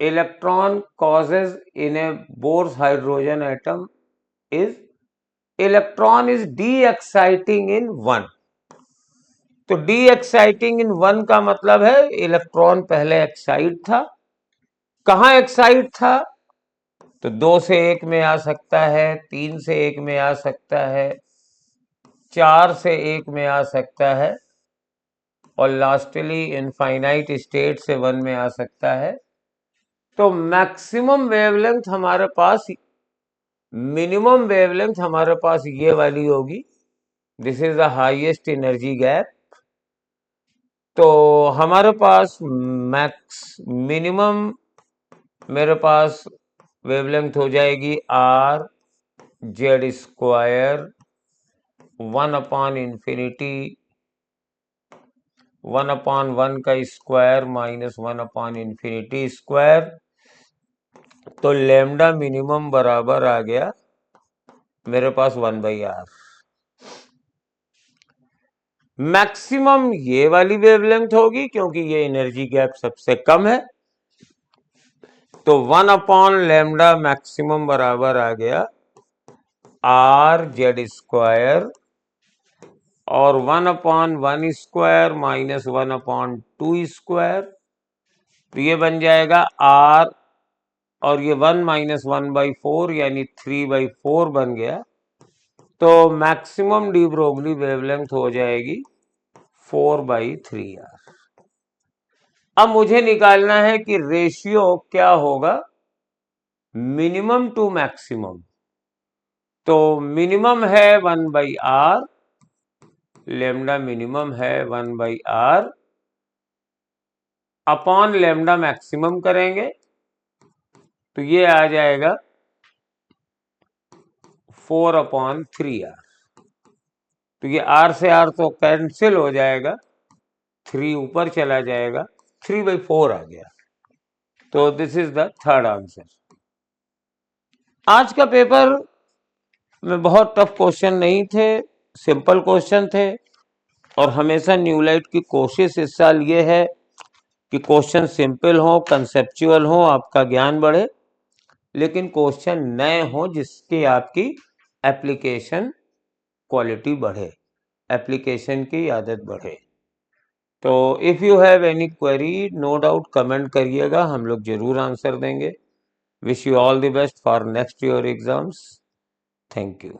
Electron causes in a Bohr's hydrogen atom is, electron is the exciting in 1। तो डी एक्साइटिंग इन 1 का मतलब है इलेक्ट्रॉन पहले एक्साइट था। कहां एक्साइट था? तो 2 से 1 में आ सकता है, 3 से 1 में आ सकता है, 4 से 1 में आ सकता है, और लास्टली इनफाइनाइट स्टेट से 1 में आ सकता है। तो मैक्सिमम वेवलेंथ हमारे पास, मिनिमम वेवलेंथ हमारे पास ये वाली होगी। This is the highest energy gap. तो हमारे पास मिनिमम मेरे पास वेवलेंथ हो जाएगी are Z square 1 upon infinity 1/1 का square minus 1 upon infinity square. तो लेमडा मिनिमम बराबर आ गया मेरे पास 1/r। मैक्सिमम ये वाली वेवलेंथ होगी क्योंकि ये एनर्जी गैप सबसे कम है। तो 1 अपॉन लेमडा मैक्सिमम बराबर आ गया आर जेड स्क्वायर, और 1 upon 1 square minus 1 upon 2 square. तो ये बन जाएगा आर, और ये 1 माइनस 1/4 यानी 3/4 बन गया। तो मैक्सिमम डी ब्रोगली वेवलेंथ हो जाएगी 4/3r। अब मुझे निकालना है कि रेशियो क्या होगा मिनिमम टू मैक्सिमम। तो मिनिमम है 1/r, लेमडा मिनिमम है 1/r, अपॉन लेमडा मैक्सिमम करेंगे तो ये आ जाएगा 4/3r। तो ये r से r तो कैंसिल हो जाएगा, 3 ऊपर चला जाएगा, 3/4 आ गया। तो this is the third answer. आज का पेपर में बहुत टफ क्वेश्चन नहीं थे, सिंपल क्वेश्चन थे। और हमेशा न्यूलाइट की कोशिश इस साल ये है कि क्वेश्चन सिंपल हो, कंसेप्चुअल हो, आपका ज्ञान बढ़े, लेकिन क्वेश्चन नए हो जिसकी आपकी एप्लीकेशन क्वालिटी बढ़े, एप्लीकेशन की आदत बढ़े। तो if you have any query no doubt comment करिएगा, हम लोग जरूर आंसर देंगे। Wish you all the best for next year exams. Thank you.